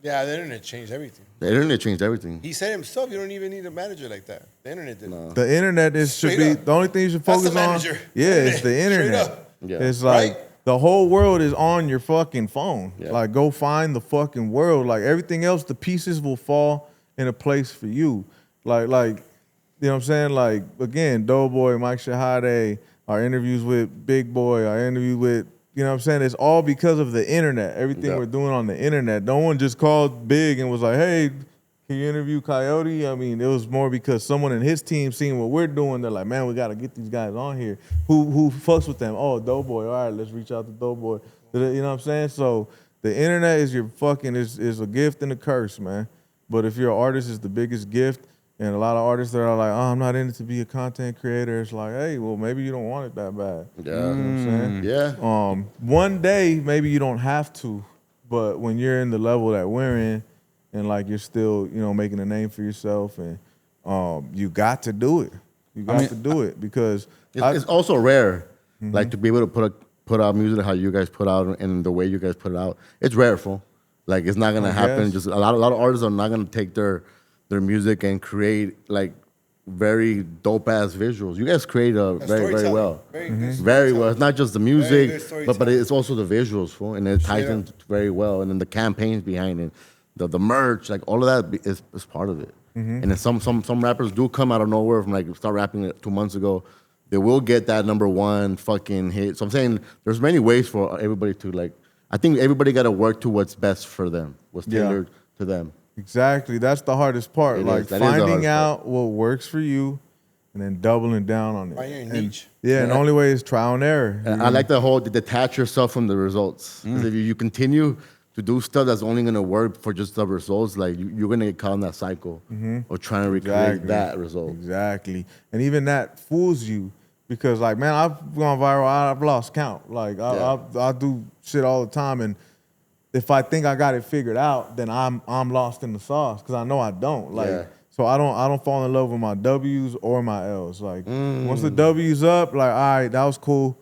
Yeah, the internet changed everything. The internet changed everything. He said himself, you don't even need a manager like that. The internet did. The internet should Straight be up. the only thing you should That's focus the on. manager. Yeah, it's the Straight internet. up. Yeah. It's like Right? the whole world is on your fucking phone. Yeah. Like, go find the fucking world. Like, everything else, the pieces will fall in a place for you. Like you know what I'm saying? Like, again, Doughboy, Mike Shahade, our interviews with Big Boy, our interview with, you know what I'm saying? It's all because of the internet. Everything Yeah. we're doing on the internet. No one just called Big and was like, hey, can you interview Coyote? I mean, it was more because someone in his team seeing what we're doing. They're like, man, we got to get these guys on here. Who fucks with them? Oh, Doughboy. All right, let's reach out to Doughboy. You know what I'm saying? So the internet is your fucking, is a gift and a curse, man. But if you're an artist, it's the biggest gift. And a lot of artists that are like, oh, I'm not in it to be a content creator. It's like, hey, well, maybe you don't want it that bad. Yeah. You know what I'm saying? Yeah. One day, maybe you don't have to. But when you're in the level that we're in, and like you're still, you know, making a name for yourself, and you got to do it. You got to do it because it's also rare, like to be able to put out music how you guys put out and the way you guys put it out. It's rare, fool. Like it's not gonna happen. Just a lot of artists are not gonna take their music and create like very dope ass visuals. You guys create very well. Very well. It's not just the music, but it's also the visuals, fool, and it ties in very well. And then the campaigns behind it. The merch, like all of that is part of it. And then some rappers do come out of nowhere from like start rapping it 2 months ago. They will get that #1 fucking hit. So I'm saying there's many ways for everybody to like. I think everybody got to work to what's best for them, what's tailored to them. Exactly. That's the hardest part. Like finding out what works for you and then doubling down on it. Find your niche. And the only way is trial and error. And I like the whole detach yourself from the results. Because if you continue to do stuff that's only gonna work for just the results, like you're gonna get caught in that cycle of trying to recreate that result. Exactly. And even that fools you because like, man, I've gone viral, I've lost count. Like I do shit all the time, and if I think I got it figured out, then I'm lost in the sauce because I know I don't. Like so I don't fall in love with my W's or my L's. Like once the W's up, like all right, that was cool.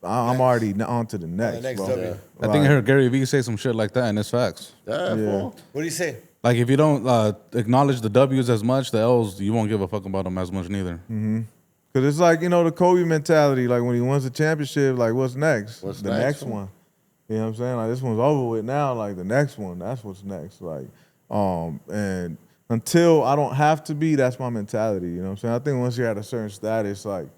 I'm already on to the next. The next bro. W. I think I heard Gary Vee say some shit like that, and it's facts. What do you say? Like if you don't acknowledge the W's as much, the L's, you won't give a fuck about them as much neither. Because it's like, you know, the Kobe mentality. Like when he wins a championship, like what's next? What's the next? next one. You know what I'm saying? Like this one's over with now. Like the next one, that's what's next. Like, and until I don't have to be, that's my mentality. You know what I'm saying? I think once you're at a certain status, like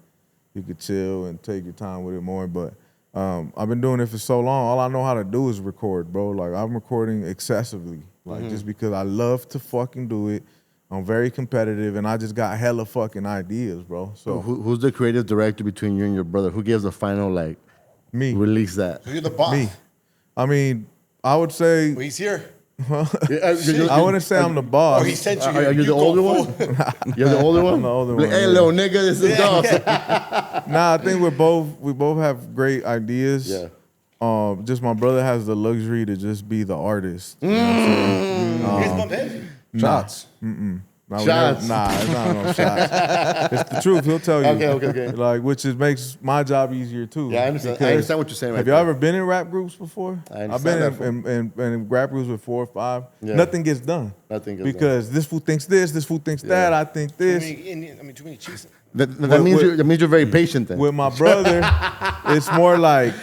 you could chill and take your time with it more. But I've been doing it for so long. All I know how to do is record, bro. Like I'm recording excessively, like just because I love to fucking do it. I'm very competitive, and I just got hella fucking ideas, bro. So Who's the creative director between you and your brother? Who gives the final like me release that? So you're the boss. Me. I mean, I would say Well, he's here. I wouldn't say I'm the boss. Oh, he sent you. Are you the go older full. one? You're the older one. I'm the older Like, one. hey, yeah. little nigga, this is dog. Nah, I think we both have great ideas. Yeah. Just my brother has the luxury to just be the artist. You know what I'm saying? You guys bump heads? Shots. Nah, Shots. it's not no shots. It's the truth. He'll tell you. Okay. Like, which makes my job easier too. Yeah, I understand. I because understand what you're saying. Have y'all ever been in rap groups before? I I've understand been in rap groups with 4 or 5. Yeah. Nothing gets done. Nothing gets because this fool thinks this fool thinks that. I think this. Too many cheese. That means you're very patient then. With my brother, it's more like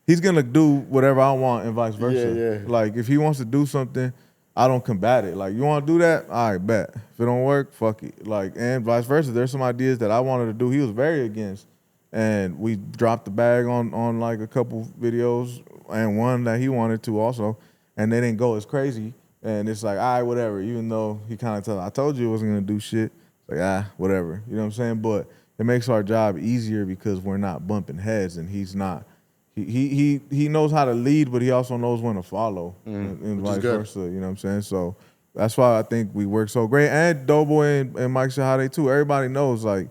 he's gonna do whatever I want and vice versa. Yeah. Like if he wants to do something, I don't combat it. Like you want to do that, all right, bet. If it don't work, fuck it. Like and vice versa. There's some ideas that I wanted to do. He was very against, and we dropped the bag on like a couple videos and one that he wanted to also, and they didn't go as crazy. And it's like, all right, whatever. Even though he kind of I told you I wasn't gonna do shit. It's like whatever. You know what I'm saying? But it makes our job easier because we're not bumping heads, and he's not. He knows how to lead, but he also knows when to follow, and vice versa. You know what I'm saying? So that's why I think we work so great. And Doughboy and Mike Shahade too. Everybody knows, like,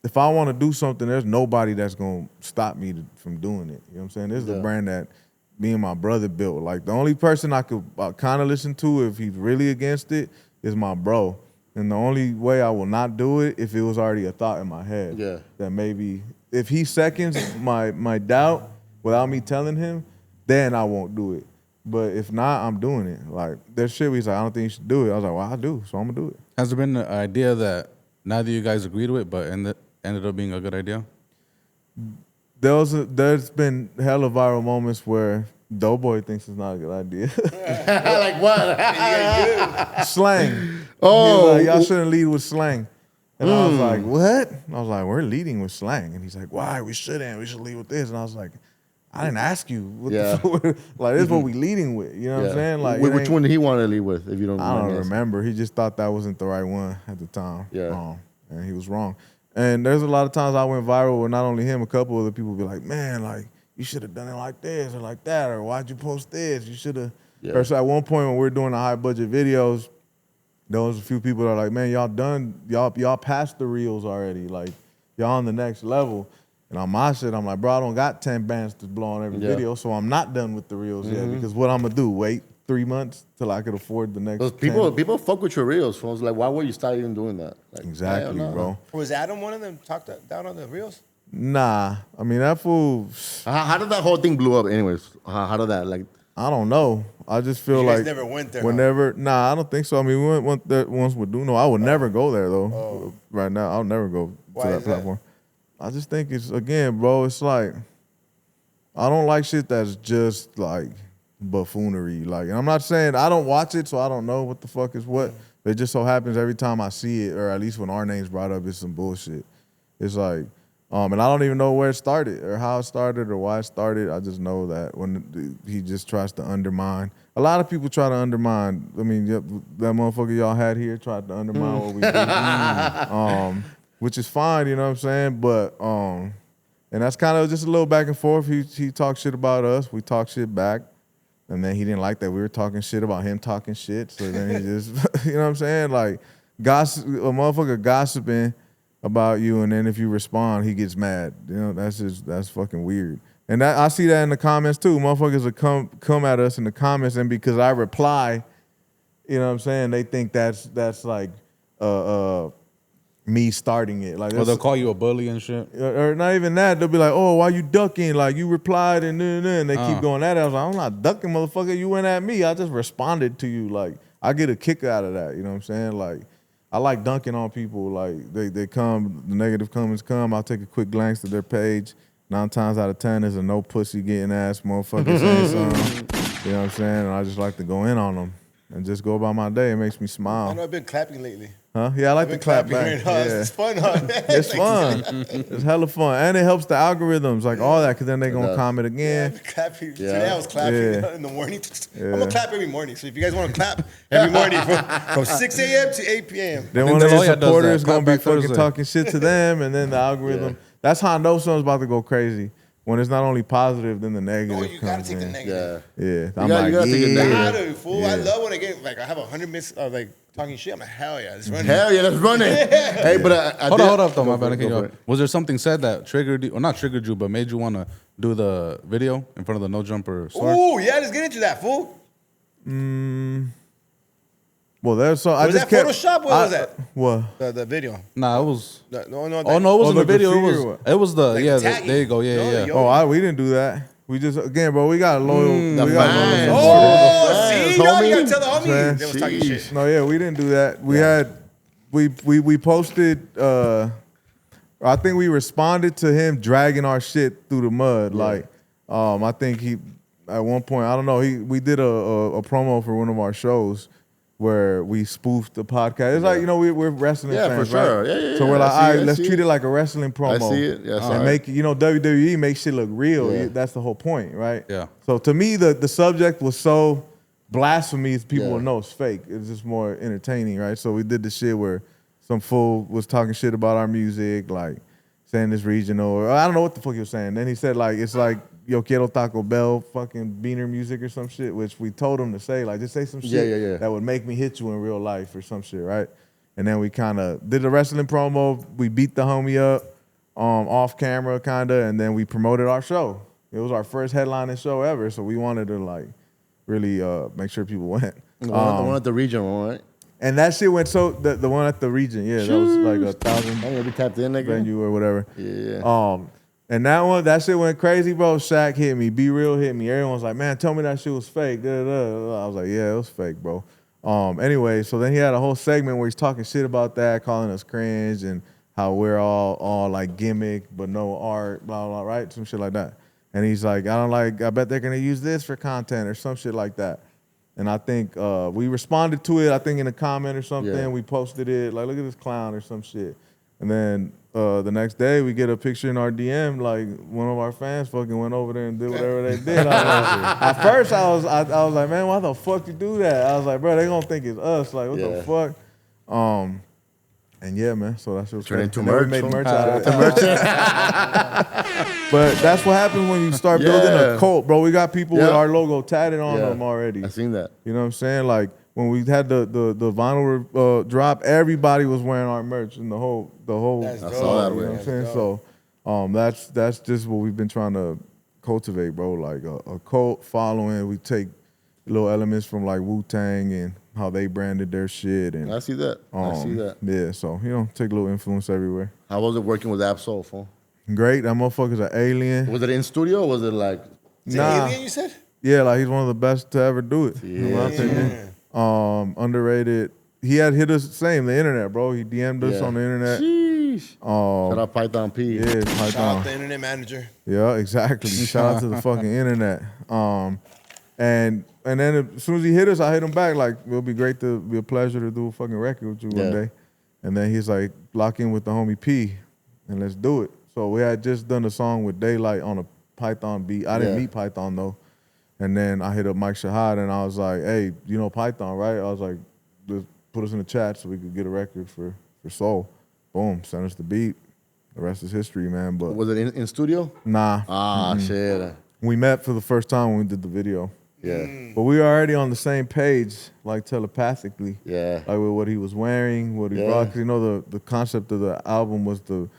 if I want to do something, there's nobody that's gonna stop me from doing it. You know what I'm saying? This is the brand that me and my brother built. Like the only person I could kind of listen to if he's really against it is my bro. And the only way I will not do it if it was already a thought in my head. Yeah. That maybe if he seconds my doubt without me telling him, then I won't do it. But if not, I'm doing it. Like there's shit where he's like, I don't think you should do it. I was like, well, I do, so I'm gonna do it. Has there been an idea that neither of you guys agreed with, but ended up being a good idea? There's been hella viral moments where Doughboy thinks it's not a good idea. Like what? Slang. Oh. Like, y'all shouldn't lead with slang. And I was like, what? I was like, we're leading with slang. And he's like, why? We shouldn't. We should lead with this. And I was like, I didn't ask you. What Yeah. the fuck? Like, this is what we leading with. You know what I'm saying? Like, it which ain't- one did he want to lead with? If you don't, I mind don't me asking? remember. He just thought that wasn't the right one at the time. Yeah. And he was wrong. And there's a lot of times I went viral with not only him, a couple other people be like, man, like, you should have done it like this or like that, or why'd you post this? You should have. Yeah. Or so at one point when we were doing the high budget videos, there was a few people that are like, man, y'all passed the reels already. Like, y'all on the next level. And on my shit, I'm like, bro, I don't got 10 bands to blow on every video, so I'm not done with the reels yet. Because what I'm gonna do, wait 3 months till I could afford the next 10? People fuck with your reels. Folks, like, why would you start even doing that? Like, Exactly, hell no. bro. Was Adam one of them talked down on the reels? Nah, I mean, that fool, How did that whole thing blew up? Anyways, how did that like? I don't know. I just feel You guys like never went there, Whenever, nah, I don't think so. I mean, we went there once with Duno. I would never go there though. Right now, I'll never go Why to that is that? platform. I just think it's, again, bro. It's like I don't like shit that's just like buffoonery. Like, and I'm not saying I don't watch it, so I don't know what the fuck is what. But it just so happens every time I see it, or at least when our name's brought up, it's some bullshit. It's like, and I don't even know where it started or how it started or why it started. I just know that when he just tries to undermine. A lot of people try to undermine. I mean, that motherfucker y'all had here tried to undermine what we do. Which is fine, you know what I'm saying? But, and that's kind of just a little back and forth. He talked shit about us. We talk shit back. And then he didn't like that we were talking shit about him talking shit. So then he just, you know what I'm saying? Like, a motherfucker gossiping about you, and then if you respond, he gets mad. You know, that's fucking weird. And that, I see that in the comments too. Motherfuckers will come at us in the comments, and because I reply, you know what I'm saying, they think that's like me starting it. Like, Or they'll call you a bully and shit. or not even that. They'll be like, "Oh, why you ducking? Like, you replied and then they keep going at it." I was like, "I'm not ducking, motherfucker. You went at me. I just responded to you. Like, I get a kick out of that. You know what I'm saying? Like, I like dunking on people. Like, they come, the negative comments come. I'll take a quick glance at their page. 9 times out of 10 is a no pussy getting ass motherfucker saying something. You know what I'm saying? And I just like to go in on them and just go about my day. It makes me I smile. know I've been clapping lately. Huh? Yeah, I like to Been clap clapping back. right now. Yeah. It's fun, huh? It's fun. It's hella fun. And it helps the algorithms, like all that, because then they going to comment again. Yeah, clapping. Today I was clapping in the morning. I'm going to clap every morning. So if you guys want to clap every morning from 6 a.m. to 8 p.m. Then I one think of your Deloya does supporters that. going to be Clap back fucking Thursday. talking shit to them, and then the algorithm. That's how I know something's about to go crazy. When it's not only positive, then the negative Oh, you got comes to take the in. negative. Yeah. I'm gotta- like, you gotta take a yeah. negative. Fool. Yeah. I love when I get, like, I have 100 minutes of, like, talking shit. I'm like, hell yeah, it's running. Hell yeah, let's run it. Hey, but I Hold up, though, my Go bad. for it, go for it. Was there something said that triggered you, or not triggered you, but made you want to do the video in front of the No Jumper store? Ooh, yeah, let's get into that, fool. Well, there's so I Was just that kept. Photoshop? What was that? What? The video. Nah, it was. No. Oh no, it Oh, wasn't the the video. It graffiti or was. what? It was the Like yeah. the tagging. There you go. Yeah, No, yeah. yo. Oh, we didn't do that. We just, again, bro, we got loyal. The we got fans. loyal Oh, Fans, see, no, you homie. gotta tell the homie. Man, They was talking sheesh. shit. No, yeah, we didn't do that. We had, we posted. I think we responded to him dragging our shit through the mud. Like, I think he at one point, I don't know, we did a promo for one of our shows where we spoofed the podcast. It's like, you know, we're wrestling Yeah, fans, for sure. right? Yeah, So we're I like, see all it, right, I let's see treat it. it like a wrestling promo. I see it. Yes, And make, you know, WWE makes shit look real. Yeah. That's the whole point, right? Yeah. So to me, the subject was so blasphemy, people Yeah. would know it's fake. It's just more entertaining, right? So we did the shit where some fool was talking shit about our music, like saying it's regional, or I don't know what the fuck he was saying. Then he said like, it's like Yo Quiero Taco Bell fucking Beaner music or some shit, which we told him to say, like, just say some shit Yeah. that would make me hit you in real life or some shit, right? And then we kind of did the wrestling promo. We beat the homie up off camera, kind of, and then we promoted our show. It was our first headlining show ever, so we wanted to like really make sure people went. The one at the region one, right? And that shit went so the one at the region, yeah, that was like 1,000 I be tapped in again. venue or whatever. Yeah. And that shit went crazy, bro. Shaq hit me, Be Real hit me. Everyone's like, man, tell me that shit was fake. Da, da, da. I was like, yeah, it was fake, bro. Anyway, so then he had a whole segment where he's talking shit about that, calling us cringe and how we're all like gimmick but no art, blah blah, right? Some shit like that. And he's like, I bet they're gonna use this for content or some shit like that. And I think we responded to it, I think in a comment or something. Yeah. We posted it, like, look at this clown or some shit. And then the next day we get a picture in our DM, like one of our fans fucking went over there and did whatever they did. At first I was like, man, why the fuck you do that? I was like, bro, they gonna think it's us. Like, what the fuck? And yeah, man, so that's what's Turn into merch. We merch. made merch out of it. But that's what happens when you start building a cult, bro. We got people with our logo tatted on them already. I seen that. You know what I'm saying? Like when we had the vinyl drop, everybody was wearing our merch and the whole. That's I dope. saw that You know way. what I'm saying? So that's just what we've been trying to cultivate, bro. Like a cult following. We take little elements from like Wu-Tang and how they branded their shit. And I see that. I see that. yeah, so take a little influence everywhere. How was it working with Absol, fool? Great. That motherfucker's an alien. Was it in studio or was it like... Is it Nah. Alien, you said? Yeah, like he's one of the best to ever do it. In my opinion. Underrated. He had hit us the internet, bro. He DM'd us on the internet. Sheesh. Shout out Python P. Yeah, Shout Python. out the internet manager. Yeah, exactly. Shout out to the fucking internet. And then as soon as he hit us, I hit him back like, it'll be great to be a pleasure to do a fucking record with you one day. And then he's like, lock in with the homie P and let's do it. So we had just done a song with Daylight on a Python beat. I didn't meet Python though. And then I hit up Mike Shahad and I was like, hey, you know Python, right? I was like, just put us in the chat so we could get a record for Soul. Boom, sent us the beat. The rest is history, man. But Was it in studio? nah. Ah, shit. We met for the first time when we did the video. Yeah. But we were already on the same page, like telepathically. Yeah. Like with what he was wearing, what he brought. 'Cause you know, the concept of the album was the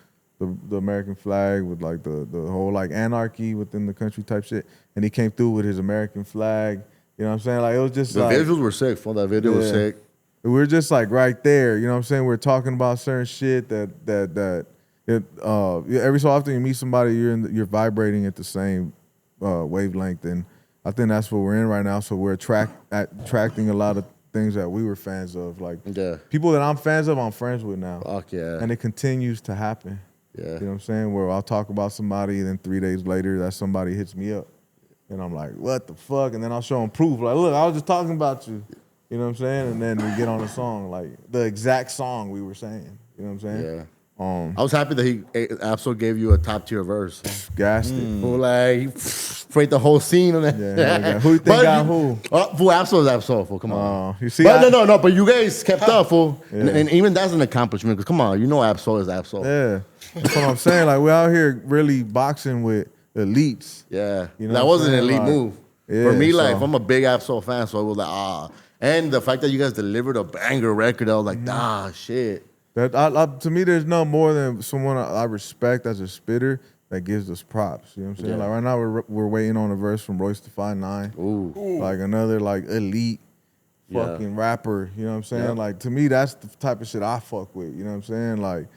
American flag with like the whole like anarchy within the country type shit. And he came through with his American flag. You know what I'm saying? Like it was just The like, visuals were sick, fool. That video was sick. we were just like right there. You know what I'm saying? We're talking about certain shit that every so often you meet somebody, you're vibrating at the same wavelength, and I think that's what we're in right now. So we're attracting a lot of things that we were fans of, like people that I'm fans of, I'm friends with now. Fuck yeah. And it continues to happen. Yeah. You know what I'm saying? Where I'll talk about somebody, and then 3 days later, that somebody hits me up, and I'm like, what the fuck? And then I'll show them proof, like, look, I was just talking about you. You know what I'm saying? And then we get on a song, like the exact song we were saying. You know what I'm saying? Yeah. I was happy that he Absol gave you a top tier verse. Gassed it. Fool, like, he sprayed the whole scene on that. Yeah. Who you think got who? Fool, Absol is Absol, fool. Come on. You see, But no. But you guys kept up, fool. And even that's an accomplishment. Because come on, you know Absol is Absol. Yeah. That's what I'm saying. Like, we're out here really boxing with elites. Yeah. You know That what was I'm an saying? elite Like, move. yeah, For me, so- like, I'm a big Absol fan, so it was like, And the fact that you guys delivered a banger record, I was like, shit. That to me, there's no more than someone I respect as a spitter that gives us props. You know what I'm saying? Yeah. Like right now, we're waiting on a verse from Royce da 5'9". Ooh. Like another like elite fucking rapper. You know what I'm saying? Like to me, that's the type of shit I fuck with. You know what I'm saying? Like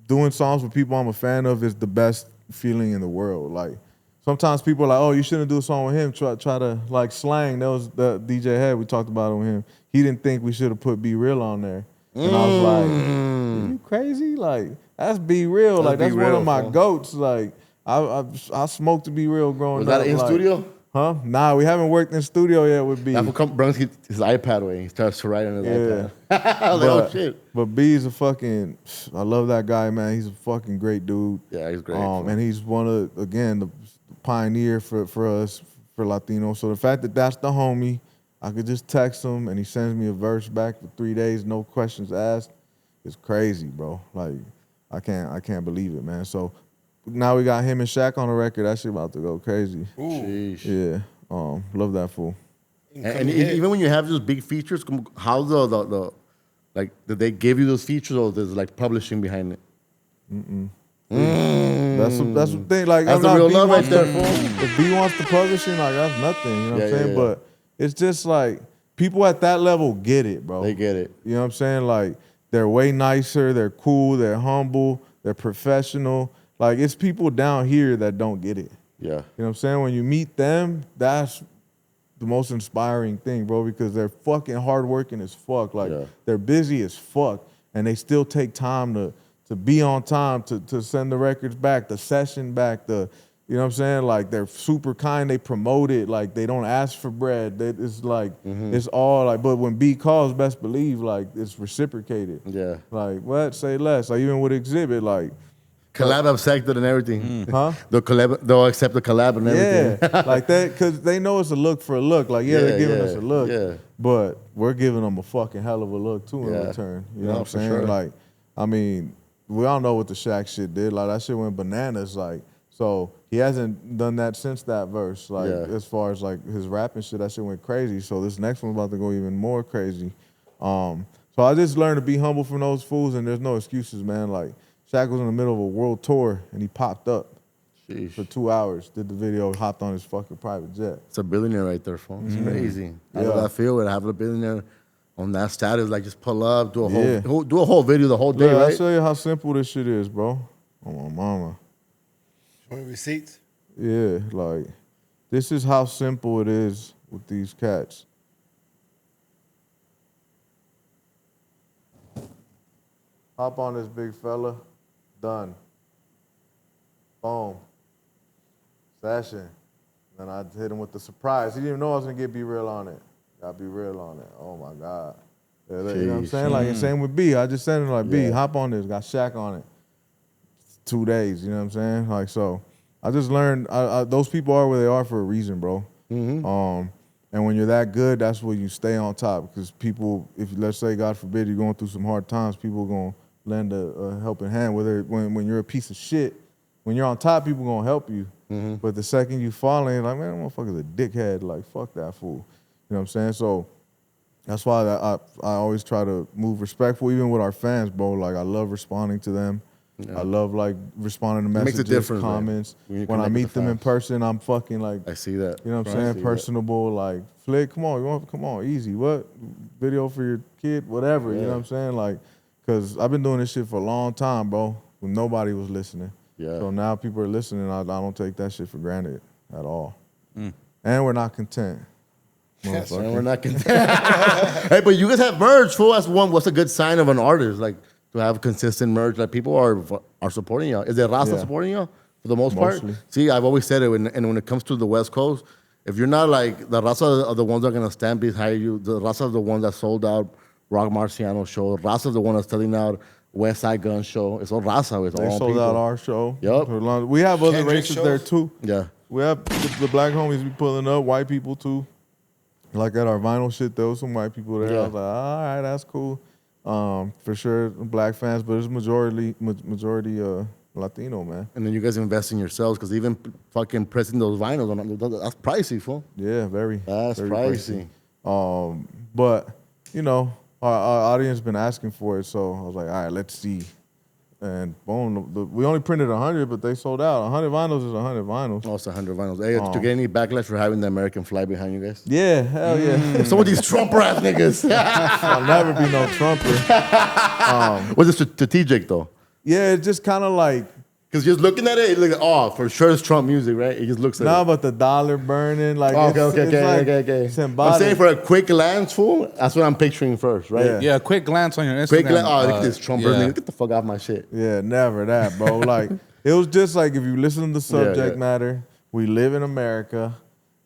doing songs with people I'm a fan of is the best feeling in the world. Like sometimes people are like, oh, you shouldn't do a song with him. Try to like Slang. That was the DJ Head. We talked about it with him. He didn't think we should have put Be Real on there. And I was like, are you crazy? Like, that's Be Real. Like, that's one of my goats. Like, I smoked to Be Real growing Was up. that in like, studio? Huh? Nah, we haven't worked in studio yet with B. That fool brings his iPad away. He starts to write on his iPad. I was like, oh, shit. But B is a fucking, I love that guy, man. He's a fucking great dude. Yeah, he's great. And he's one of, again, the pioneer for us, for Latino. So the fact that that's the homie, I could just text him and he sends me a verse back for 3 days, no questions asked. It's crazy, bro. Like, I can't believe it, man. So now we got him and Shaq on the record. That shit about to go crazy. Sheesh. Yeah. Love that fool. And even when you have those big features, how the like, did they give you those features or there's like publishing behind it? That's the thing. Like, That's I'm the not real B love right wants there, to- fool. If B wants the publishing, like that's nothing. You know what I'm saying? Yeah. But it's just like people at that level get it, bro. They get it. You know what I'm saying? Like they're way nicer, they're cool, they're humble, they're professional. Like it's people down here that don't get it. Yeah. You know what I'm saying? When you meet them, that's the most inspiring thing, bro, because they're fucking hardworking as fuck. Like they're busy as fuck, and they still take time to be on time, to send the records back, the session back, the You know what I'm saying? Like, they're super kind. They promote it. Like, they don't ask for bread. It's like, it's all like, but when B calls, best believe, like, it's reciprocated. Yeah. Like, what? Say less. Like, even with Exhibit, like. Collab accepted and everything. Huh? They'll accept the collab and everything. Yeah, like that, because they know it's a look for a look. Like, they're giving us a look. Yeah. But we're giving them a fucking hell of a look, too, in return. You know what I'm for saying? sure. Like, I mean, we all know what the Shaq shit did. Like, that shit went bananas. Like, so he hasn't done that since that verse. Like, as far as, like, his rapping shit, that shit went crazy. So this next one's about to go even more crazy. So I just learned to be humble from those fools, and there's no excuses, man. Like, Shaq was in the middle of a world tour, and he popped up for 2 hours, did the video, hopped on his fucking private jet. It's a billionaire right there, folks. It's crazy. How does that feel with having a billionaire on that status? Like, just pull up, do a whole video the whole day, Look, right? I'll show you how simple this shit is, bro. Oh, my mama. Show me receipts. Yeah, like, this is how simple it is with these cats. Hop on this big fella. Done. Boom. Session. Then I hit him with the surprise. He didn't even know I was gonna get Be Real on it. Got Be Real on it. Oh my God. Yeah, you know what I'm saying? Like, and same with B. I just sent him like, B, hop on this. Got Shaq on it. 2 days, you know what I'm saying? Like, so I just learned those people are where they are for a reason, bro. And when you're that good, that's where you stay on top. Because people, if let's say, God forbid, you're going through some hard times, people are going to lend a helping hand. Whether when you're a piece of shit, when you're on top, people going to help you. But the second you fall in, like, man, that motherfucker's a dickhead. Like, fuck that fool. You know what I'm saying? So that's why I always try to move respectful, even with our fans, bro. Like, I love responding to them. I love, like, responding to messages, makes a difference, comments. man. When I meet them in person, I'm fucking, like, I see that. you know what I'm saying? Personable, like, Flick, come on, easy. What? Video for your kid, whatever, you know what I'm saying? Like, because I've been doing this shit for a long time, bro, when nobody was listening. Yeah. So now people are listening. I don't take that shit for granted at all. And we're not content. And we're not content. Hey, but you guys have merch, fool. That's what's a good sign of an artist, like, to have consistent merch. Like, people are supporting y'all. Is it Raza supporting y'all for the most part? See, I've always said it, and when it comes to the West Coast, if you're not like, the Raza are the ones that are going to stand behind you. The Raza are the ones that sold out Rock Marciano show. Raza is the one that's selling out West Side Gun show. It's all Raza. It's They all sold people. out our show. Yup. We have other Kendrick races shows? there, too. Yeah. We have the black homies be pulling up, white people, too. Like, at our vinyl shit, there was some white people there. Yeah. I was like, all right, that's cool. For sure, black fans, but it's majority Latino, man. And then you guys invest in yourselves, because even fucking pressing those vinyls, that's pricey, fool. Yeah, very. That's very pricey. But, you know, our audience been asking for it, so I was like, all right, let's see. And boom, we only printed 100, but they sold out. 100 vinyls is 100 vinyls. Oh, it's 100 vinyls. Hey, to get any backlash for having the American flag behind you guys? Yeah, hell yeah. Some of these Trump-ass niggas. I'll never be no Trumper. Was it strategic, though? Yeah, it's just kind of like, Because just looking at it, like, oh, for sure it's Trump music, right? It just looks like nah, it. but the dollar burning, like, Oh, it's like okay. symbolic. I'm saying for a quick glance, fool, that's what I'm picturing first, right? Yeah. Yeah, quick glance on your Instagram. Quick glance, oh, look at this Trump yeah. nigga. Get the fuck off my shit. Yeah, never that, bro. Like, it was just like, if you listen to the subject yeah. matter, we live in America.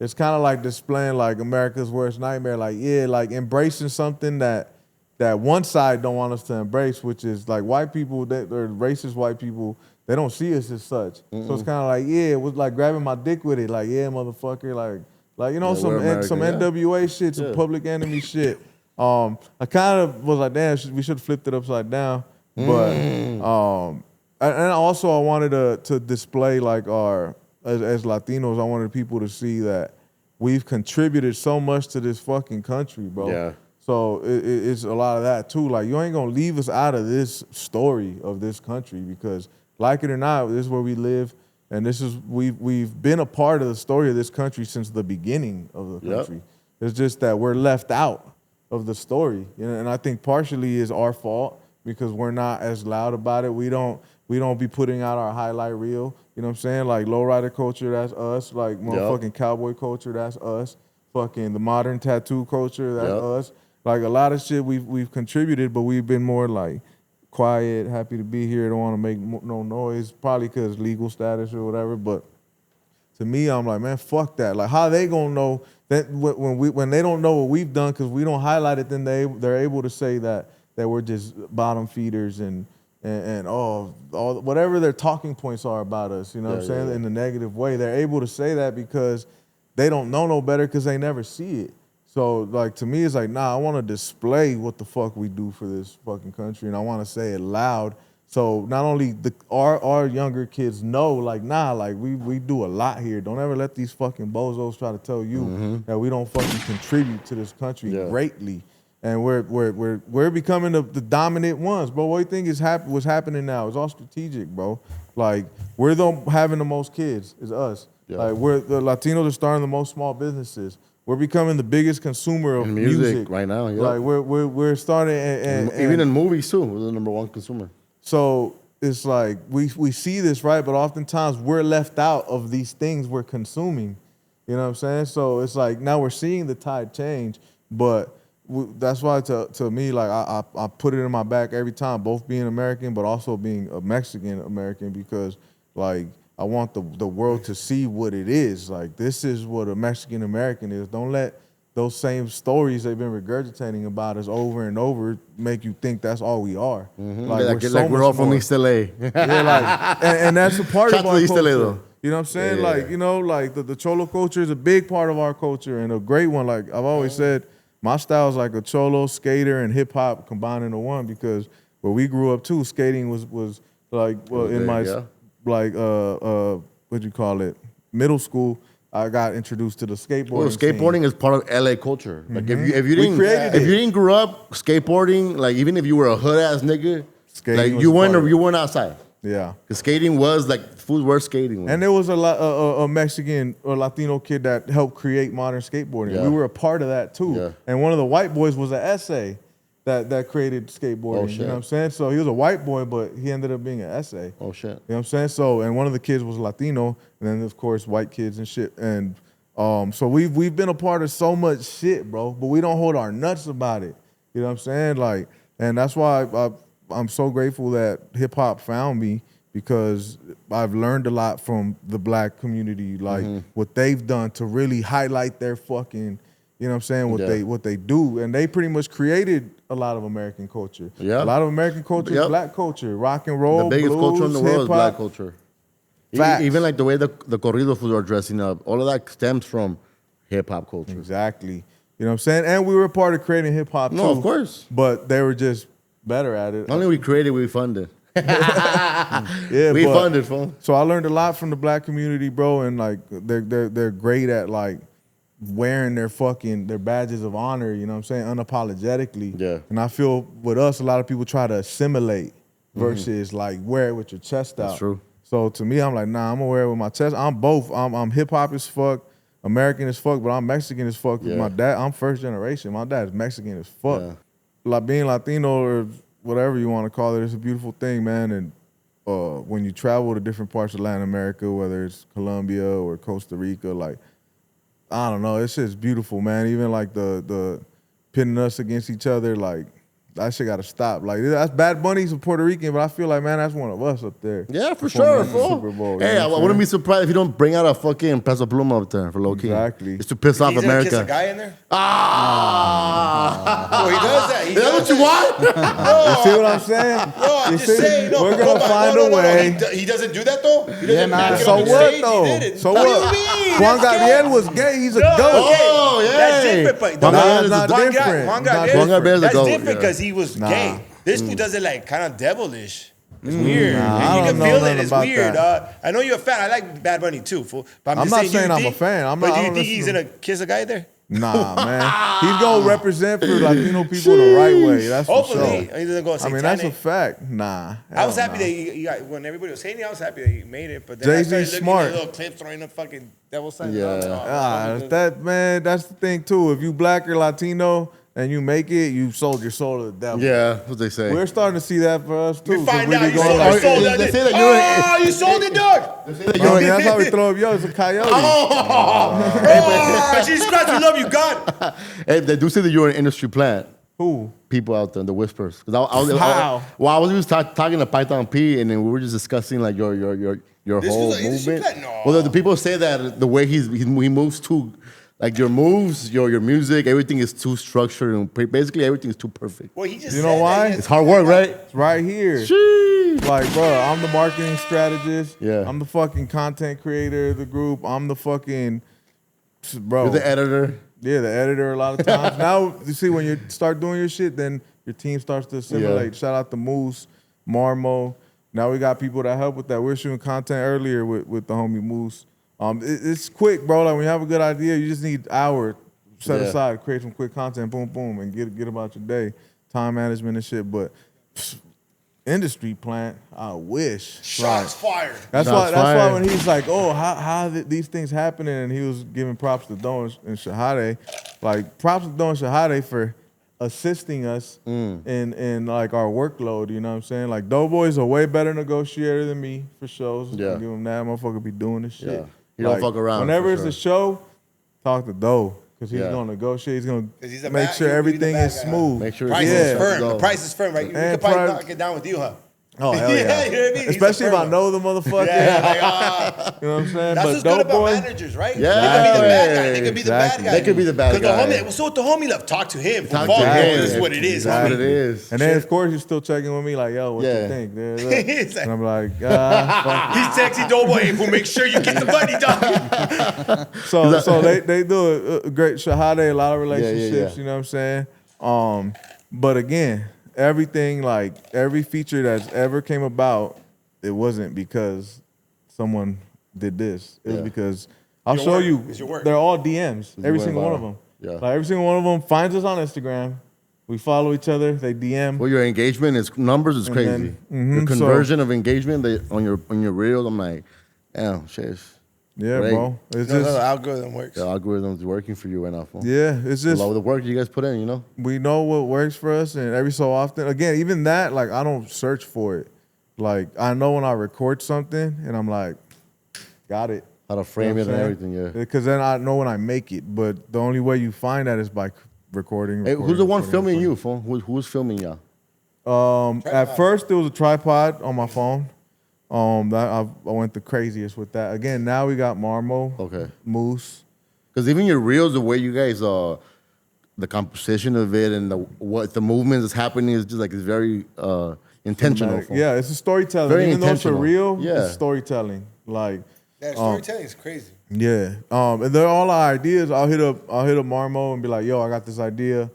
It's kind of like displaying, like, America's worst nightmare. Like, yeah, like, embracing something that one side don't want us to embrace, which is, like, white people, or racist white people, they don't see us as such. So it's kind of like, yeah, it was like grabbing my dick with it. Like, yeah, motherfucker, like you know, Yeah, we're American, some NWA shit, some Public Enemy shit. I kind of was like, damn, we should have flipped it upside down. But and also I wanted to display, like, as Latinos, I wanted people to see that we've contributed so much to this fucking country, bro. Yeah. So it's a lot of that too. Like, you ain't gonna leave us out of this story of this country, because, like it or not, this is where we live, and this is we've been a part of the story of this country since the beginning of the country. It's just that we're left out of the story, you know, and I think partially is our fault, because we're not as loud about it. We don't be putting out our highlight reel. You know what I'm saying? Like, lowrider culture, that's us. Like, motherfucking cowboy culture, that's us. Fucking the modern tattoo culture, that's us. Like, a lot of shit we've contributed, but we've been more like quiet, happy to be here, don't want to make no noise, probably because legal status or whatever. But to me, I'm like, man, fuck that. Like, how they gonna know that when they don't know what we've done because we don't highlight it, then they're able to say that we're just bottom feeders and all whatever their talking points are about us, you know what I'm saying, in a negative way. They're able to say that because they don't know no better because they never see it. So, like, to me, it's like, nah, I want to display what the fuck we do for this fucking country, and I want to say it loud. So not only our younger kids know, like, nah, like, we do a lot here. Don't ever let these fucking bozos try to tell you that we don't fucking contribute to this country greatly. And we're becoming the dominant ones, bro. What do you think what's happening now? It's all strategic, bro. Like, we're having the most kids, is us. Yeah. Like, the Latinos are starting the most small businesses. We're becoming the biggest consumer of music right now. Yeah. Like, we're starting, and even in movies too, we're the number one consumer. So it's like we see this, right? But oftentimes we're left out of these things we're consuming. You know what I'm saying? So it's like now we're seeing the tide change, but that's why to me, like, I put it in my back every time, both being American but also being a Mexican American, because, like, I want the world to see what it is. Like, this is what a Mexican American is. Don't let those same stories they've been regurgitating about us over and over make you think that's all we are. Like, we're all from East LA. Yeah, like, and that's a part of our East culture. LA, though. You know what I'm saying? Like, you know, like the Cholo culture is a big part of our culture and a great one. Like, I've always said, my style is like a Cholo, skater, and hip hop combined into one, because where we grew up too, skating was like, well, in my like what'd you call it, middle school, I got introduced to the skateboarding. Well, skateboarding is part of LA culture. Like, if you didn't grow up skateboarding, like, even if you were a hood ass nigga, skating, like, you weren't outside. Yeah, because skating was like fools were skating. And there was a Mexican or Latino kid that helped create modern skateboarding. Yeah. We were a part of that too. Yeah. And one of the white boys was an essay that created skateboarding. Oh, shit. You know what I'm saying? So he was a white boy, but he ended up being an essay. Oh shit. You know what I'm saying? So, and one of the kids was Latino, and then of course white kids and shit. And so we've been a part of so much shit, bro. But we don't hold our nuts about it. You know what I'm saying? Like, and that's why I'm so grateful that hip hop found me, because I've learned a lot from the black community, like what they've done to really highlight their fucking, you know what I'm saying, what they do. And they pretty much created a lot of American culture. Yeah. A lot of American culture is black culture, rock and roll, the biggest blues, culture in the world is black culture. Facts. Even like the way the Corridos fools are dressing up, all of that stems from hip hop culture. Exactly. You know what I'm saying? And we were a part of creating hip hop too. No, of course. But they were just better at it. Not only we created, we funded. Yeah, we funded, fool. So I learned a lot from the black community, bro, and like they're great at like wearing their badges of honor, you know what I'm saying, unapologetically. Yeah. And I feel with us, a lot of people try to assimilate versus like wear it with your chest out. That's true. So to me, I'm like, nah, I'm gonna wear it with my chest. I'm both. I'm hip hop as fuck, American as fuck, but I'm Mexican as fuck. Yeah. My dad, I'm first generation. My dad's Mexican as fuck. Yeah. Like being Latino or whatever you want to call it, it's a beautiful thing, man. And when you travel to different parts of Latin America, whether it's Colombia or Costa Rica, like, I don't know, it's just beautiful, man. Even like the pitting us against each other, like, that shit gotta stop. Like, that's Bad Bunny's a Puerto Rican, but I feel like, man, that's one of us up there. Yeah, for sure. Super Bowl, hey, I wouldn't be surprised if you don't bring out a fucking Peso Pluma up there for low key. Exactly. It's to piss off America. Kiss a guy in there? Ah! Oh, he does that. Is that what you want? You see what I'm saying? No, I'm just saying. No, we're gonna find a way. He doesn't do that though. He doesn't make it on the stage. Though? So what? Juan Gabriel was gay. He's a goat. Oh, yeah. That's different. But not different. Juan Gabriel, that's different because he was gay. This dude does it like kind of devilish. It's weird. You can feel it. It's weird. I know you're a fan. I like Bad Bunny too, fool. But I'm not saying I'm a fan. But do you think he's gonna kiss a guy there? Nah, man. He's gonna represent for Latino people the right way. That's for sure. Hopefully, he doesn't go satanic. I mean, that's a fact. Nah. I was happy that he got, when everybody was hating, I was happy that he made it. But then Jay-Z's smart. At little clip throwing a fucking devil sign. Yeah. That's the thing too. If you black or Latino and you make it, you sold your soul to the devil. Yeah, what they say. We're starting to see that for us too. We find out you sold your soul. You sold it, dog. That's how we throw up. Yo, it's a coyote. Jesus Christ, we love you, God. Hey, they do say that you're an industry plant. Who? People out there, the whispers. Because I was just talking to Python P, and then we were just discussing like your whole movement. No. Well, the people say that the way he moves too, like your moves, your music, everything is too structured, and basically everything is too perfect. Well, he just you know why? It's hard work, right? It's right here. Sheesh. Like, bro, I'm the marketing strategist. Yeah. I'm the fucking content creator of the group. I'm the fucking, bro. You're the editor. Yeah, the editor a lot of times. Now, you see, when you start doing your shit, then your team starts to assimilate. Yeah. Shout out to Moose, Marmo. Now we got people that help with that. We were shooting content earlier with the homie Moose. It's quick, bro. Like, when you have a good idea, you just need an hour set aside, create some quick content, boom, boom, and get about your day. Time management and shit. But industry plant, I wish. Shots fired. That's why when he's like, oh, how these things happening, and he was giving props to Don and Shahade, like props to Don and Shahade for assisting us in like our workload, you know what I'm saying? Like, Doughboy's a way better negotiator than me for shows. Yeah. Give him that, motherfucker be doing this shit. Yeah. He don't fuck around. Whenever it's a show, talk to Doe. Because he's going to negotiate. He's going to make sure everything is smooth. Make sure Price is firm. The price is firm, right? We could probably knock it down with you, huh? Oh, hell yeah. You know what I mean? Especially if I know the motherfucker. You know what I'm saying? That's what's good about managers, right? Yeah. They could be the bad guy. They could be the bad guy. Because so with the homie love, talk to him. Talk to him. This is what it is. That's what it is. And then, of course, you're still checking with me like, yo, what you think? And I'm like, he's sexy Doughboy. We'll make sure you get the money, dog. So they do a great Shahade, a lot of relationships, you know what I'm saying? But again, everything, like every feature that's ever came about, it wasn't because someone did this. It was because I'll show you. They're all DMs. Every single one of them. Yeah. Like every single one of them finds us on Instagram. We follow each other. They DM. Well, your engagement numbers is crazy. The conversion of engagement on your reels, I'm like, damn, shit. Yeah, great. Bro. It's just the algorithm works. The algorithm's working for you right now, fool. Yeah, it's just love the work you guys put in, you know? We know what works for us, and every so often, again, even that, like, I don't search for it. Like, I know when I record something, and I'm like, got it. How to frame it and everything, yeah. Because then I know when I make it, but the only way you find that is by recording. Hey, who's the one filming you, fool? Who's filming y'all? At first, it was a tripod on my phone. I went the craziest with that. Again, now we got Marmo, Moose. Because even your reels, the way you guys, the composition of it and what the movement is happening is just like it's very intentional. Yeah, it's a storytelling. Very even intentional. Though it's a reel, it's storytelling. Like storytelling is crazy. Yeah, and they're all our ideas. I'll hit up Marmo and be like, "Yo, I got this idea,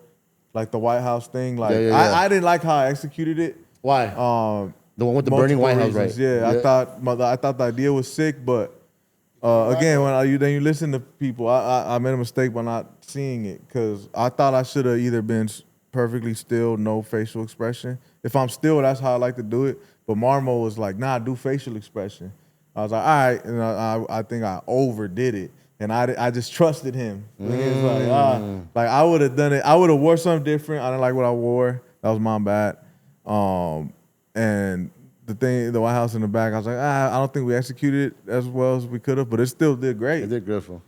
like the White House thing. Like I didn't like how I executed it. Why? The one with the burning White House, right? Yeah, I thought the idea was sick, but again, when you listen to people, I made a mistake by not seeing it because I thought I should have either been perfectly still, no facial expression. If I'm still, that's how I like to do it. But Marmo was like, nah, do facial expression. I was like, all right, and I think I overdid it, and I just trusted him. It's like I would have done it. I would have wore something different. I didn't like what I wore. That was my bad. And the White House in the back, I was like, I don't think we executed it as well as we could have, but it still did great. It did good for.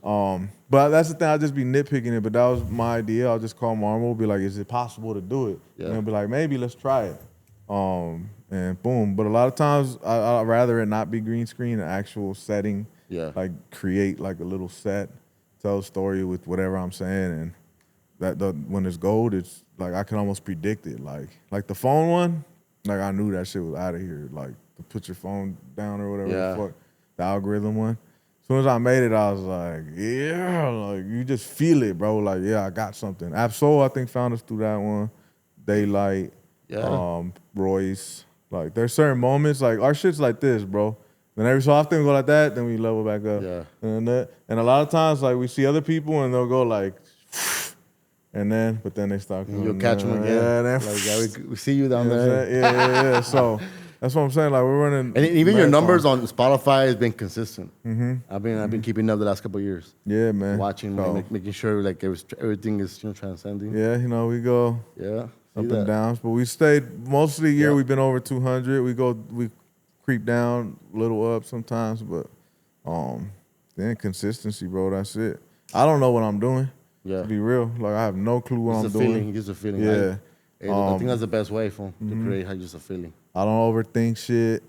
But that's the thing, I'll just be nitpicking it, but that was my idea. I'll just call Marmo, be like, is it possible to do it? Yeah. And he'll be like, maybe, let's try it. And boom. But a lot of times, I'd rather it not be green screen, an actual setting. Yeah. Like, create like a little set, tell a story with whatever I'm saying, and when it's gold, it's like I can almost predict it. Like the phone one, like I knew that shit was out of here. Like to put your phone down or whatever the fuck, the algorithm one. As soon as I made it, I was like, yeah, like you just feel it, bro. Like, yeah, I got something. Absol, I think, found us through that one. Daylight, Royce. Like there's certain moments, like our shit's like this, bro. Then every so often we go like that, then we level back up. Yeah. And a lot of times, like we see other people and they'll go like, but then they start coming. You'll catch them again. Yeah, like we see you down there. Yeah. So that's what I'm saying. Like we're running. And even your numbers on Spotify has been consistent. Mm-hmm. I've been keeping up the last couple of years. Yeah, man. Watching, making sure like everything is transcending. Yeah, we go. Yeah. Up and downs, but we stayed most of the year. We've been over 200. We creep down, a little up sometimes, but then consistency, bro. That's it. I don't know what I'm doing. Yeah. To be real, like I have no clue what I'm doing. Just a feeling. Yeah. I think that's the best way to create just a feeling. I don't overthink shit.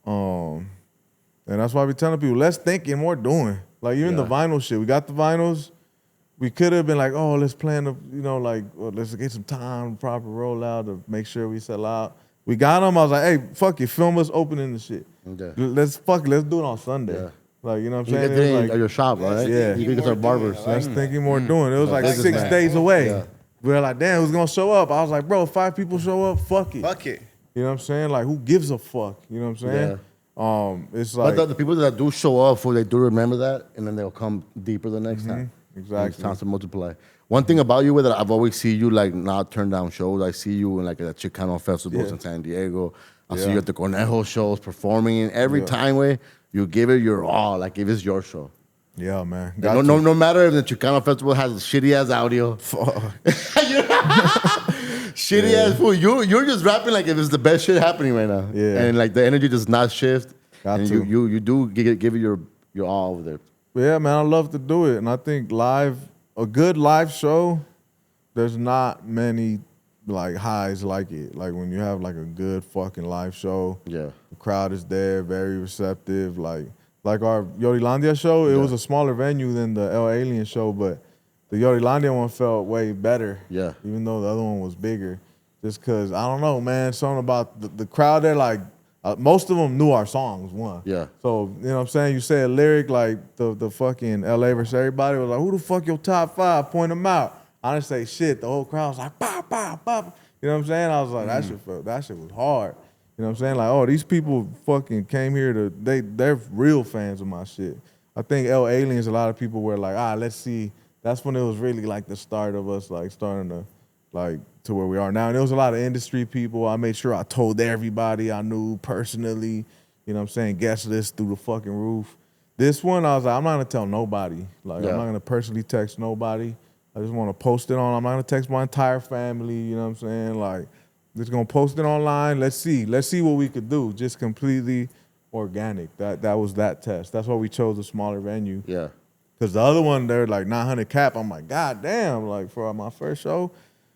And that's why we telling people, less thinking, more doing. Like even the vinyl shit. We got the vinyls. We could have been like, oh, let's plan the, let's get some time, proper rollout to make sure we sell out. We got them. I was like, hey, fuck it, film us opening the shit. Okay. Let's do it on Sunday. Yeah. Like, you know what I'm saying? You get there at your shop, right? Yeah. You can get our barbers. Less thinking, more doing. It was like 6 days away. Yeah. We were like, damn, who's gonna show up? I was like, bro, 5 people show up, fuck it. Fuck it. You know what I'm saying? Like, who gives a fuck? You know what I'm saying? Yeah. It's like, but the people that do show up, they do remember that, and then they'll come deeper the next time. Exactly. It's time to multiply. One thing about you with it, I've always seen you like not turn down shows. I see you in like the Chicano festivals in San Diego. I see you at the Conejo shows performing. And every time you give it your all, like if it's your show. Yeah, man. No matter if the Chicano festival has shitty ass audio. Shitty ass food. You're just rapping like if it's the best shit happening right now. Yeah. And like the energy does not shift. You do give it your all over there. Yeah, man, I love to do it. And I think a good live show, there's not many like highs like it. Like when you have like a good fucking live show. Yeah. The crowd is there, very receptive. Like our Yotilandia show, it was a smaller venue than the El Alien show, but the Yotilandia one felt way better. Yeah. Even though the other one was bigger. Just because, I don't know, man, something about the crowd there, like, most of them knew our songs, one. Yeah. So, you know what I'm saying? You say a lyric like the fucking LA versus everybody was like, who the fuck your top 5? Point them out. I didn't say shit. The whole crowd was like, pop, pop, pop. You know what I'm saying? I was like, that shit was hard. You know what I'm saying? Like, oh, these people fucking came here they're real fans of my shit. I think El Aliens, a lot of people were like, let's see. That's when it was really like the start of us like starting to like to where we are now. And there was a lot of industry people. I made sure I told everybody I knew personally, you know what I'm saying, guest list through the fucking roof. This one, I was like, I'm not gonna tell nobody. Like, I'm not gonna personally text nobody. I just wanna post it on. I'm not gonna text my entire family, you know what I'm saying? Like, just gonna post it online. Let's see what we could do. Just completely organic. That was that test. That's why we chose a smaller venue. Yeah. Because the other one, they're like 900 cap. I'm like, God damn, like for my first show.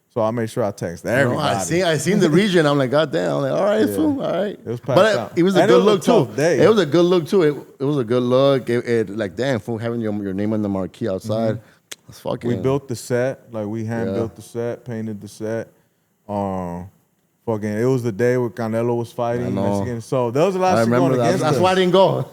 So I made sure I text everybody. I seen the region. I'm like, God damn. I'm like, all right, fool, all right. It was packed out. It was a good look too. It was a good look too. It was a good look. Like, damn, fool, having your name on the marquee outside. That's fucking. We built the set. Like, we hand built the set, painted the set. Fucking, it was the day where Canelo was fighting Mexican. So there was a lot of shit going against us. That's why I didn't go.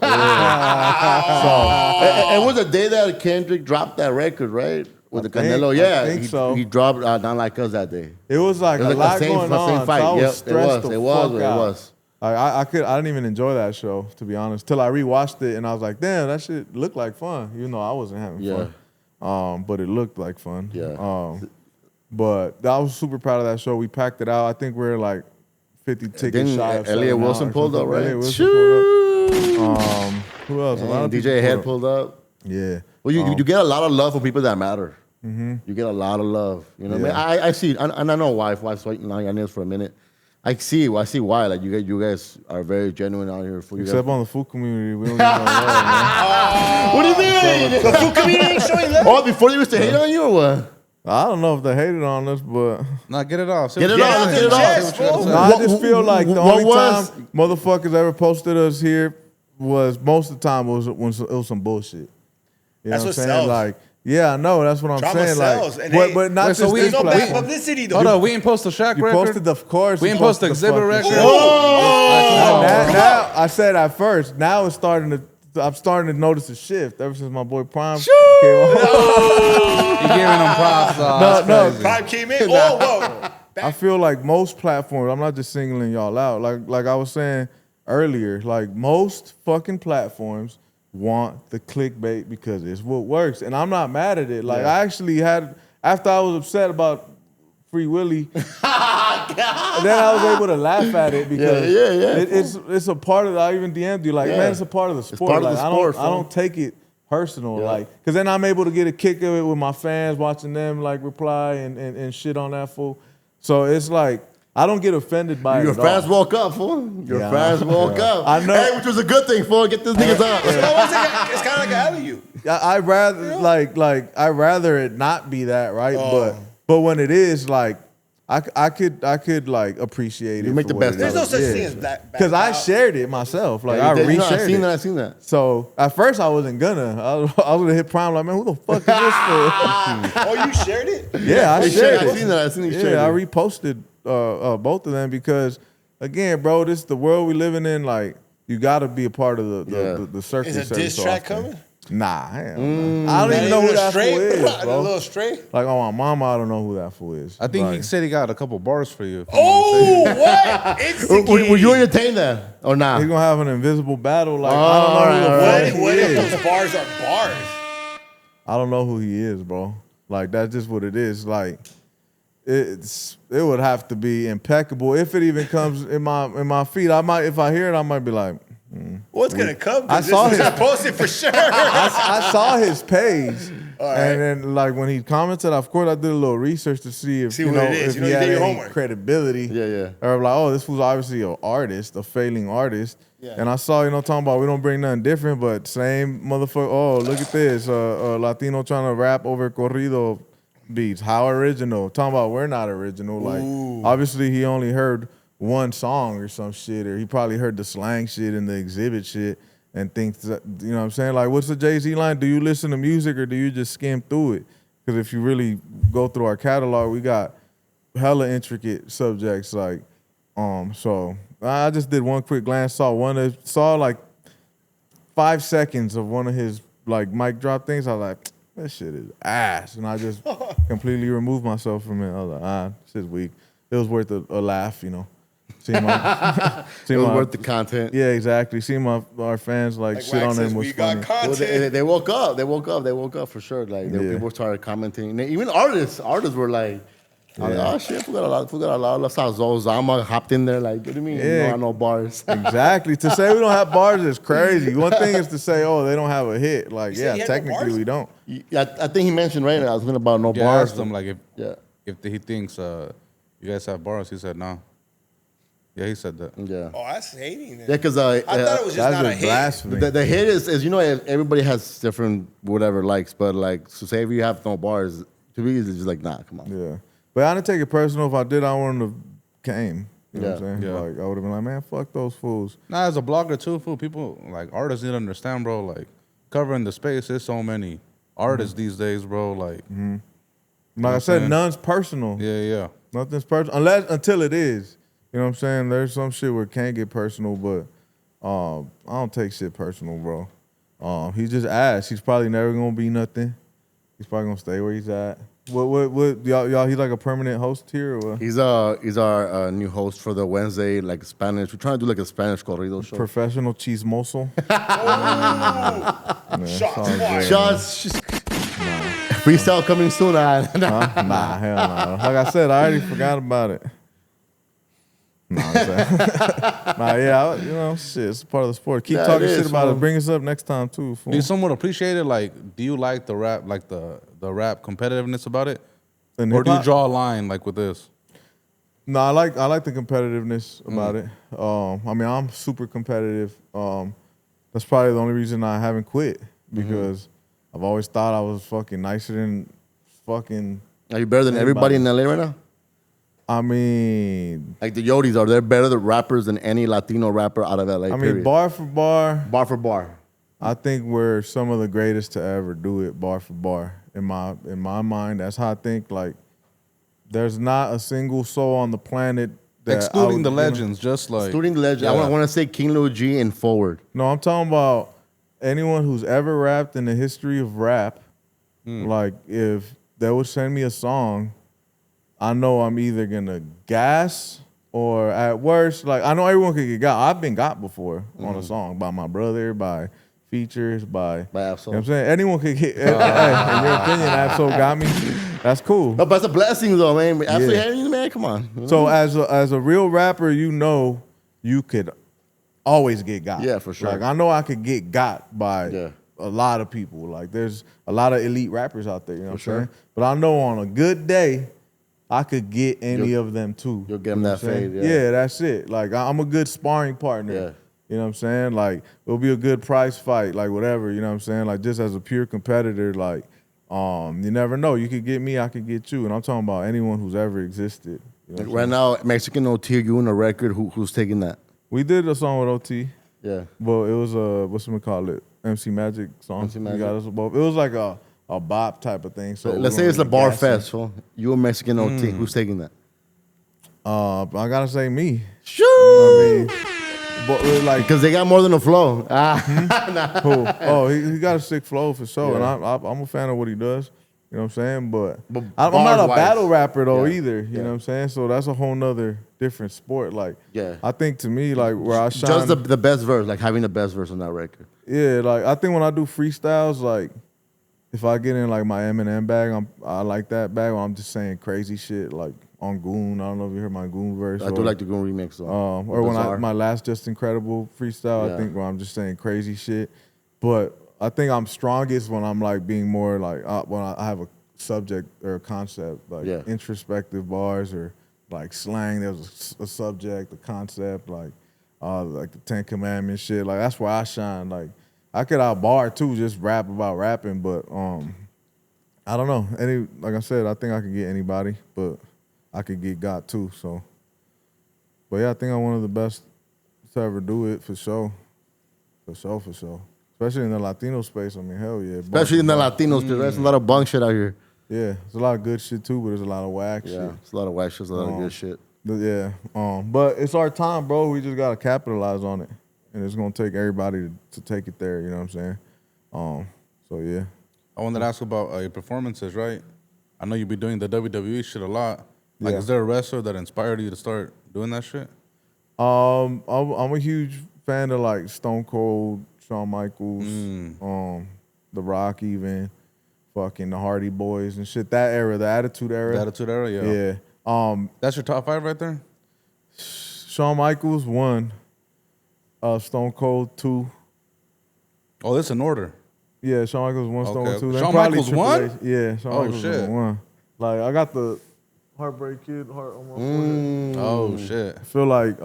It was the day that Kendrick dropped that record, right? With the Canelo, I think so. He dropped Not Like Us that day. It was like a lot going on. Fight. So I was stressed it was. I didn't even enjoy that show, to be honest, till I rewatched it and I was like, damn, that shit looked like fun. Even though I wasn't having fun. But it looked like fun. Yeah. But I was super proud of that show. We packed it out. I think we're like 50 tickets shy of Elliot Wilson pulled up, right? Elliot Wilson pulled up. Who else? A lot of DJ Head pulled up. Yeah. Well, you get a lot of love from people that matter. You get a lot of love. You know what I mean? I see, and I know wife's waiting on your nails for a minute. I see why. Like you guys are very genuine out here. Except on the food community, we don't get no love, man. What do you mean? The food community ain't showing love. Oh, before they used to hate on you or what? I don't know if they hated on us, but get it off. Get it off. No, I just feel like the only time motherfuckers ever posted us here was most of the time it was some bullshit. You know what I'm saying? Sells. Like, yeah, I know. That's what I'm saying. Sells. Like, but not just there's no bad publicity though. Hold on, we didn't post the Shaq record. You posted, of course. We didn't post the Exhibit record. Now, I said at first. Now it's starting to. I'm starting to notice a shift ever since my boy Prime came on. You giving him props? No. Prime came in. Whoa. I feel like most platforms. I'm not just singling y'all out. Like I was saying earlier. Like most fucking platforms want the clickbait because it's what works, and I'm not mad at it. Like I actually had after I was upset about Free Willy, then I was able to laugh at it because it's a part of the, I even DM'd you like, man, it's a part of the sport. It's part of the sport. I don't take it personal, like, because then I'm able to get a kick of it with my fans, watching them like reply and shit on that fool. So it's like I don't get offended by it. Your fans woke up, fool. Your fans woke up. I know. Hey, which was a good thing, fool. Get this niggas up. It's kind of like an alley-oop. I'd rather I'd rather it not be that, right? But when it is, like, I could like appreciate it. You make the best. There's no such thing as black. Because I shared it myself. Like, I reshared it. I seen that. So at first I wasn't gonna. I was gonna hit Prime like, man, who the fuck is this for? Oh, you shared it? Yeah, I shared it. I seen you shared it. I reposted both of them because, again, bro, this is the world we living in. Like, you got to be a part of the circus. Is a diss track coming? Nah, hell no. I don't even know who that fool is, bro. A little straight? Like, on my mama, I don't know who that fool is. I think he said he got a couple bars for you. Oh, what? Will you entertain that or not? He's gonna have an invisible battle. Like, I don't know what if those bars are bars? I don't know who he is, bro. Like, that's just what it is. Like, it would have to be impeccable. If it even comes in my feed, I might, if I hear it, I might be like, what's gonna come? I saw his posted for sure. I saw his page, and then like when he commented, of course I did a little research to see if what it is. if he had your any homework. credibility. Yeah. Or like, oh, this fool's obviously an artist, a failing artist. Yeah. And I saw, talking about we don't bring nothing different, but same motherfucker. Oh, look at this, Latino trying to rap over corrido beats. How original? Talking about we're not original. Like, obviously he only heard one song or some shit, or he probably heard the slang shit and the exhibit shit and thinks that, you know what I'm saying? Like, what's the Jay-Z line? Do you listen to music or do you just skim through it? Because if you really go through our catalog, we got hella intricate subjects. Like, so I just did one quick glance, saw like 5 seconds of one of his like mic drop things. I was like, that shit is ass. And I just completely removed myself from it. I was like, shit's weak. It was worth a laugh, it was worth the content. Yeah, exactly. Seeing our fans like shit on them was funny. Well, they woke up. They woke up for sure. Like people started commenting. Even artists were like, oh shit, we got a lot of stuff. Zama hopped in there like, what do you mean? Yeah. You don't have no bars. Exactly. To say we don't have bars is crazy. One thing is to say, oh, they don't have a hit. Like, yeah, technically we don't. I think he mentioned right now. I was thinking about no bars. I asked him like if he thinks you guys have bars. He said no. Yeah, he said that. Yeah. Oh, that's hating. Then. Yeah, because I thought it was just not a hit. Blasphemy. The hit is everybody has different whatever likes, but like so say if you have no bars, to me it's just like nah, come on. Yeah, but I didn't take it personal. If I did, I wouldn't have came. You know what I'm saying? Yeah. Like, I would have been like, man, fuck those fools. Nah, as a blogger too, fool, people like artists need to understand, bro. Like covering the space, there's so many artists these days, bro. Like, Like I said, none's personal. Yeah. Nothing's personal until it is. You know what I'm saying? There's some shit where it can't get personal, but I don't take shit personal, bro. He just asked. He's probably never gonna be nothing. He's probably gonna stay where he's at. What y'all? He's like a permanent host here, or what? He's our new host for the Wednesday like Spanish. We're trying to do like a Spanish corrido show. Professional chismoso. Shots. Freestyle coming soon. Nah, hell no. Like I said, I already forgot about it. Shit, it's part of the sport. Keep talking shit about it. Bring us up next time too. Fool. Do you somewhat appreciate it? Like, do you like the rap, like the rap competitiveness about it, or do you draw a line like with this? No, I like the competitiveness about it. I mean, I'm super competitive. That's probably the only reason I haven't quit because I've always thought I was fucking nicer than fucking. Are you better than everybody in LA right now? I mean, like the Yotis, are they better the rappers than any Latino rapper out of LA? I mean, bar for bar, I think we're some of the greatest to ever do it, bar for bar. In my mind, that's how I think. Like, there's not a single soul on the planet that excluding the legends, just like excluding the legends. Yeah. I want to say King Lil G and Forward. No, I'm talking about anyone who's ever rapped in the history of rap. Like, if they would send me a song, I know I'm either gonna gas or at worst, like I know everyone could get got. I've been got before on a song by my brother, by features, by Absol. You know what I'm saying? Anyone could get. In your opinion, Absol got me. That's cool. No, but it's a blessing though, man. Absolutely, man. Come on. So as a real rapper, you could always get got. Yeah, for sure. Like I know I could get got by a lot of people. Like there's a lot of elite rappers out there. You know what I'm saying? But I know on a good day, I could get any of them too. You'll get them that fade, yeah, that's it. Like I'm a good sparring partner. Yeah. You know what I'm saying? Like it'll be a good prize fight, like whatever. You know what I'm saying? Like just as a pure competitor, like you never know. You could get me, I could get you, and I'm talking about anyone who's ever existed. You know right now, Mexican OT, you in a record. Who's taking that? We did a song with OT. Yeah. But it was what's it call it? MC Magic song. MC Magic. He got us both. It was like a bop type of thing. So let's say it's a bar fest. So you a Mexican OT. Who's taking that? I gotta say me. Shoo! I mean, but like because they got more than a flow. Who? Oh, he got a sick flow for sure, and I'm a fan of what he does. You know what I'm saying? But I'm not a battle rapper though either. You know what I'm saying? So that's a whole nother different sport. Like, I think to me, like where I shine, just the best verse, like having the best verse on that record. Yeah, like I think when I do freestyles, like if I get in like my Eminem bag, I like that bag where I'm just saying crazy shit like on Goon. I don't know if you heard my Goon verse. I do like the Goon remix. Or when my last Just Incredible freestyle, I think where I'm just saying crazy shit. But I think I'm strongest when I'm like being more like when I have a subject or a concept, like introspective bars or like slang. There's a subject, a concept, like the Ten Commandments shit. Like that's where I shine. Like I could out-bar too, just rap about rapping, but I don't know. Like I said, I think I could get anybody, but I could get got too. So, but yeah, I think I'm one of the best to ever do it for sure. For sure. Especially in the Latino space. I mean, hell yeah. Especially in the Latino space. There's a lot of bunk shit out here. Yeah, there's a lot of good shit too, but there's a lot of whack shit. Yeah, it's a lot of whack shit, a lot of good shit. Yeah, but it's our time, bro. We just gotta capitalize on it, and it's gonna take everybody to take it there. You know what I'm saying? So yeah. I wanted to ask about your performances, right? I know you be doing the WWE shit a lot. Like, is there a wrestler that inspired you to start doing that shit? I'm a huge fan of like Stone Cold, Shawn Michaels, The Rock, even fucking the Hardy Boys and shit. That era, the Attitude Era. The Attitude Era, yeah. Yeah. That's your top 5 right there? Shawn Michaels 1, Stone Cold 2. Oh, this in order. Yeah, Shawn Michaels 1, Stone Cold 2. Then Shawn Michaels 1? Yeah, Shawn Michaels shit. 1. Like I got the Heartbreak Kid heart on my forehead. Oh shit. I feel like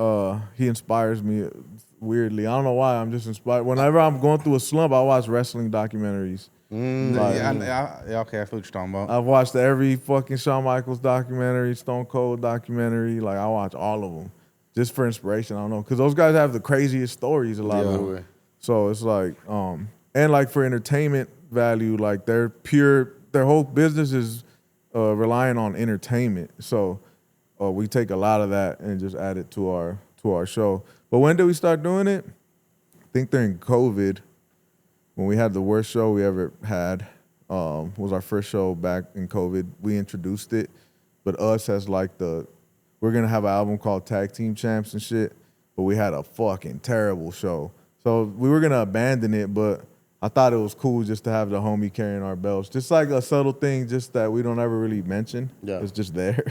he inspires me weirdly. I don't know why. I'm just inspired. Whenever I'm going through a slump, I watch wrestling documentaries. Okay, I feel what you're talking about. I've watched every fucking Shawn Michaels documentary, Stone Cold documentary. Like I watch all of them just for inspiration. I don't know, because those guys have the craziest stories. A lot of them. So it's like, and like for entertainment value, like their whole business is relying on entertainment. So we take a lot of that and just add it to our show. But when did we start doing it? I think during COVID. When we had the worst show we ever had, was our first show back in COVID. We introduced it, but us as like we're gonna have an album called Tag Team Champs and shit, but we had a fucking terrible show. So we were gonna abandon it, but I thought it was cool just to have the homie carrying our belts. Just like a subtle thing, just that we don't ever really mention. Yeah. It's just there.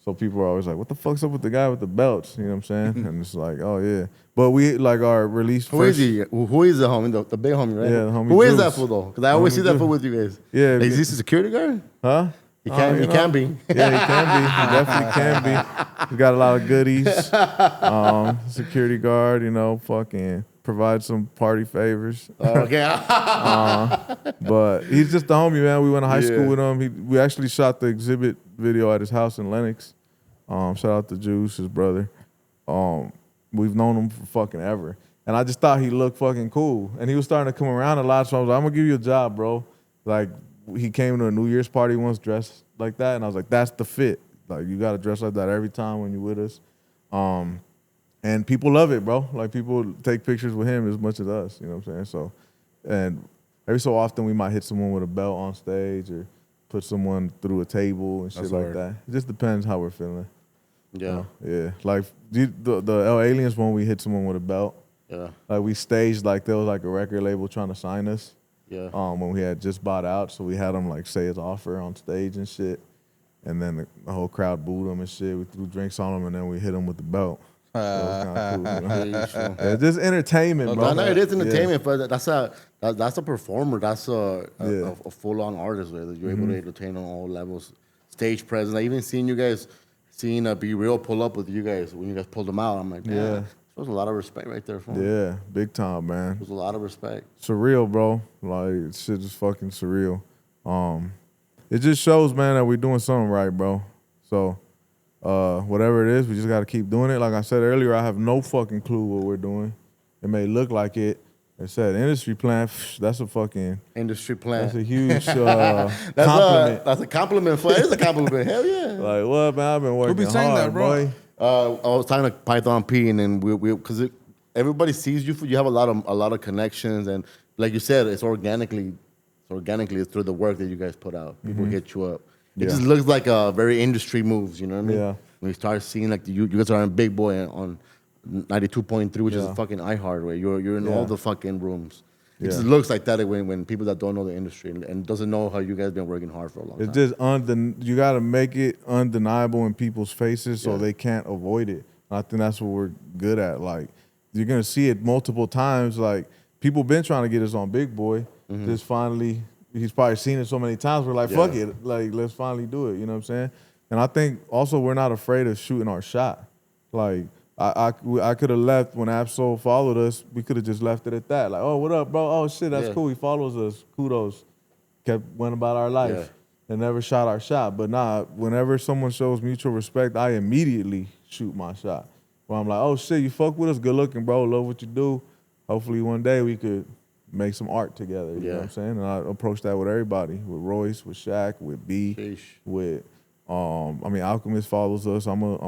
So people are always like, what the fuck's up with the guy with the belts? You know what I'm saying? And it's like, oh, yeah. But we, like, our release Who is he? Who is the homie? The big homie, right? Yeah, the homie Who is Juice. that fool, though? Because I always see that fool with you guys. Yeah. Is he a security guard? Huh? He can be. Yeah, he can be. He definitely can be. He got a lot of goodies. Security guard, fucking provide some party favors. Okay. But he's just the homie, man. We went to high school with him. We actually shot the exhibit video at his house in Lenox. Shout out to Juice, his brother. We've known him for fucking ever. And I just thought he looked fucking cool. And he was starting to come around a lot, so I was like, I'm gonna give you a job, bro. Like, he came to a New Year's party once dressed like that, and I was like, that's the fit. Like, you gotta dress like that every time when you're with us. And people love it, bro. Like, people take pictures with him as much as us, you know what I'm saying? So, and every so often we might hit someone with a belt on stage or put someone through a table and shit like that. It just depends how we're feeling. Yeah. Yeah. Like, the L Aliens one, we hit someone with a belt. Yeah. Like, we staged like there was like a record label trying to sign us. Yeah. When we had just bought out, so we had them like say his offer on stage and shit. And then the whole crowd booed him and shit. We threw drinks on him and then we hit him with the belt. So it was kinda cool, just entertainment, bro. No, it is entertainment, but that's a performer. That's a full-on artist, right? That you're able to entertain on all levels stage presence. I even seen you guys, Be Real pull up with you guys when you guys pulled them out. I'm like, yeah, that was a lot of respect right there for him. Yeah, big time, man. It was a lot of respect. Surreal, bro. Like, shit is fucking surreal. It just shows, man, that we're doing something right, bro. So, whatever it is, we just got to keep doing it. Like I said earlier, I have no fucking clue what we're doing. It may look like it. It said industry plan. That's a fucking industry plan. That's a huge compliment. That's a compliment. It is a compliment. Hell yeah. Like what, man? I've been working Who be saying hard, that, bro? Boy. I was talking to Python P, and then because everybody sees you. You have a lot of connections, and like you said, it's organically. It's through the work that you guys put out. People hit you up. It just looks like a very industry moves. You know what I mean? Yeah. When you start seeing like you guys are on Big Boy on 92.3, which is a fucking iHeart way. You're in all the fucking rooms. It just looks like that when people that don't know the industry and doesn't know how you guys been working hard for a long time. It's just you got to make it undeniable in people's faces so they can't avoid it. And I think that's what we're good at. Like you're gonna see it multiple times. Like people been trying to get us on Big Boy. Just finally, he's probably seen it so many times. We're like, fuck it, like let's finally do it. You know what I'm saying? And I think also we're not afraid of shooting our shot. Like. I could have left when Absol followed us. We could have just left it at that. Like, oh, what up, bro? Oh, shit, that's cool. He follows us. Kudos. Went about our life and never shot our shot. But nah, whenever someone shows mutual respect, I immediately shoot my shot. Where I'm like, oh, shit, you fuck with us? Good looking, bro. Love what you do. Hopefully one day we could make some art together. You know what I'm saying? And I approach that with everybody. With Royce, with Shaq, with B, with... I mean, Alchemist follows us. I'm a.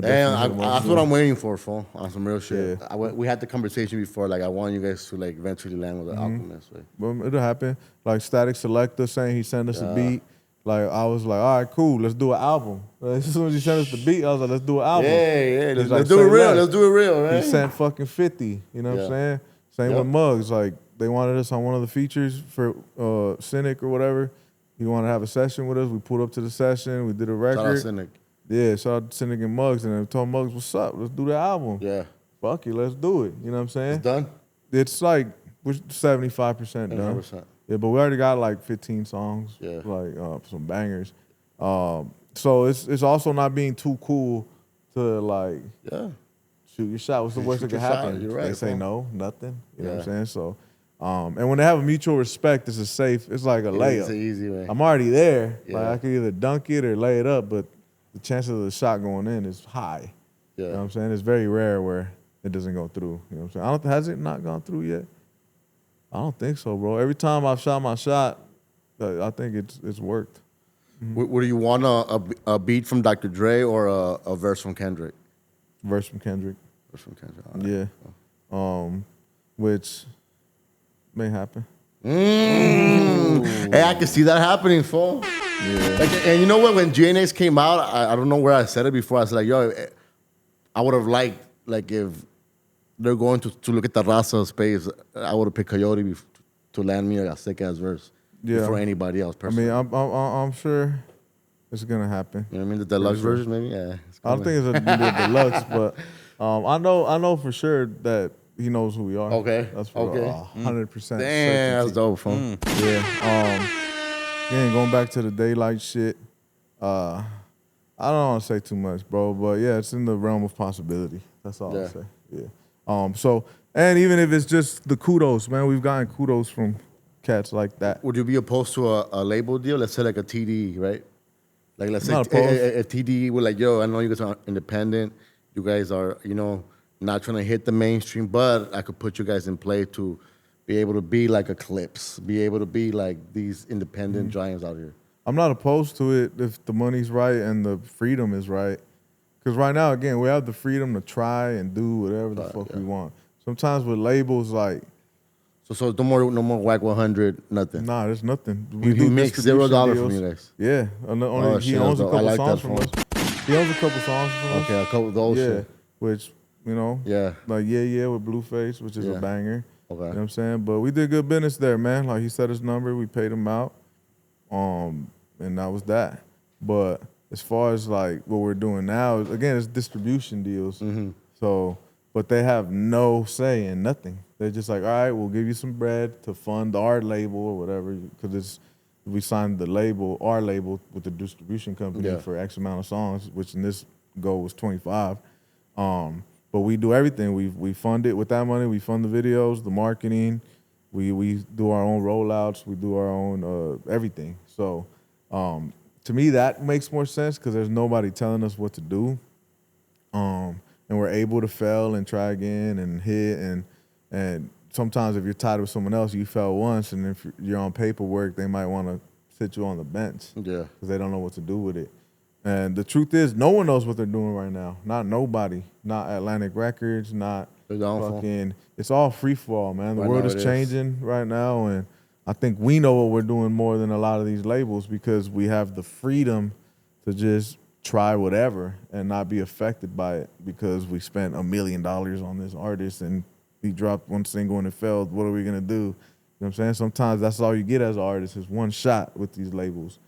That's what I'm waiting for, fool. On some real shit. Yeah. We had the conversation before. Like, I want you guys to like eventually land with the Alchemist. Right? But it'll happen. Like Static Selector saying he sent us a beat. Like I was like, all right, cool. Let's do an album. As soon as he sent us the beat, I was like, let's do an album. Yeah. Let's do it real. Let's do it real. Right? He sent fucking 50. You know what I'm saying? Same with Muggs. Like they wanted us on one of the features for Cynic or whatever. He wanted to have a session with us. We pulled up to the session. We did a record. Shout out Cynic. Yeah, shout out to Cynic and Muggs. And I told Muggs, what's up? Let's do the album. Yeah. Fuck it, let's do it. You know what I'm saying? It's done? It's like, we're 75% done. 100%. Yeah, but we already got like 15 songs. Yeah. Like some bangers. So it's also not being too cool to like shoot your shot. What's the worst that could happen? You're right, they say no, nothing. You know what I'm saying? So and when they have a mutual respect, it's like a layup. It's an easy way. I'm already there. Yeah. Like I could either dunk it or lay it up, but the chances of the shot going in is high. Yeah. You know what I'm saying? It's very rare where it doesn't go through. You know what I'm saying? Has it not gone through yet? I don't think so, bro. Every time I've shot my shot, I think it's worked. Mm-hmm. Would you want a beat from Dr. Dre or a verse from Kendrick? Verse from Kendrick. Verse from Kendrick. Yeah. Which may happen. Hey, I can see that happening, fool. Yeah. And you know what? When GNX came out, I don't know where I said it before. I said like, yo, I would have liked like if they're going to look at the Raza space, I would have picked Coyote to land me a sick ass verse before anybody else. Personally. I mean, I'm sure it's gonna happen. You know what I mean? The deluxe version, maybe. Yeah. I don't think it's a deluxe, but I know for sure that he knows who we are. Okay. That's for 100%. Damn, that's dope, fun. Yeah. Again, going back to the daylight shit. I don't want to say too much, bro, but yeah, it's in the realm of possibility. That's all I'll say. Yeah. So, and even if it's just the kudos, man, we've gotten kudos from cats like that. Would you be opposed to a label deal? Let's say like a TDE, right? Like let's say a TDE with like, yo, I know you guys are independent. You guys are, not trying to hit the mainstream, but I could put you guys in play to be able to be like Eclipse, be able to be like these independent giants out here. I'm not opposed to it if the money's right and the freedom is right. Because right now, again, we have the freedom to try and do whatever the fuck we want. Sometimes with labels like... So no more Whack 100, nothing? Nah, there's nothing. He makes $0 from you guys? Yeah. He owns a couple songs from us. He owns a couple songs from us. Okay, a couple of those shit. Which... like Yeah with Blueface, which is a banger. Okay. You know what I'm saying? But we did good business there, man. Like he said his number, we paid him out. And that was that. But as far as like what we're doing now, again, it's distribution deals. Mm-hmm. So, but they have no say in nothing. They're just like, all right, we'll give you some bread to fund our label or whatever, because we signed the label, our label, with the distribution company for X amount of songs, which in this goal was 25. But we do everything. We fund it with that money. We fund the videos, the marketing. We do our own rollouts. We do our own everything. So to me, that makes more sense because there's nobody telling us what to do. And we're able to fail and try again and hit. And sometimes if you're tied with someone else, you fell once. And if you're on paperwork, they might want to sit you on the bench. Yeah. Because they don't know what to do with it. And the truth is, no one knows what they're doing right now. Not nobody. Not Atlantic Records, not fucking. It's all free fall, man. The world is changing right now. And I think we know what we're doing more than a lot of these labels because we have the freedom to just try whatever and not be affected by it because we spent $1 million on this artist and he dropped one single and it failed. What are we going to do? You know what I'm saying? Sometimes that's all you get as an artist is one shot with these labels.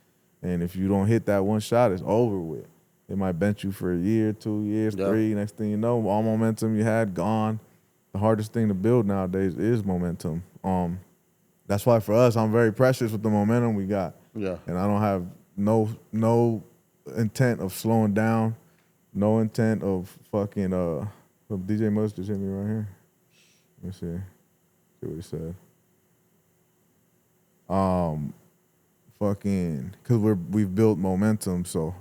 And if you don't hit that one shot, it's over with. They might bench you for a year, 2 years, 3. Next thing you know, all momentum you had gone. The hardest thing to build nowadays is momentum. That's why for us, I'm very precious with the momentum we got. Yeah. And I don't have no intent of slowing down, no intent of fucking. DJ Must just hit me right here. Let me see what he said. Fucking, because we've built momentum, so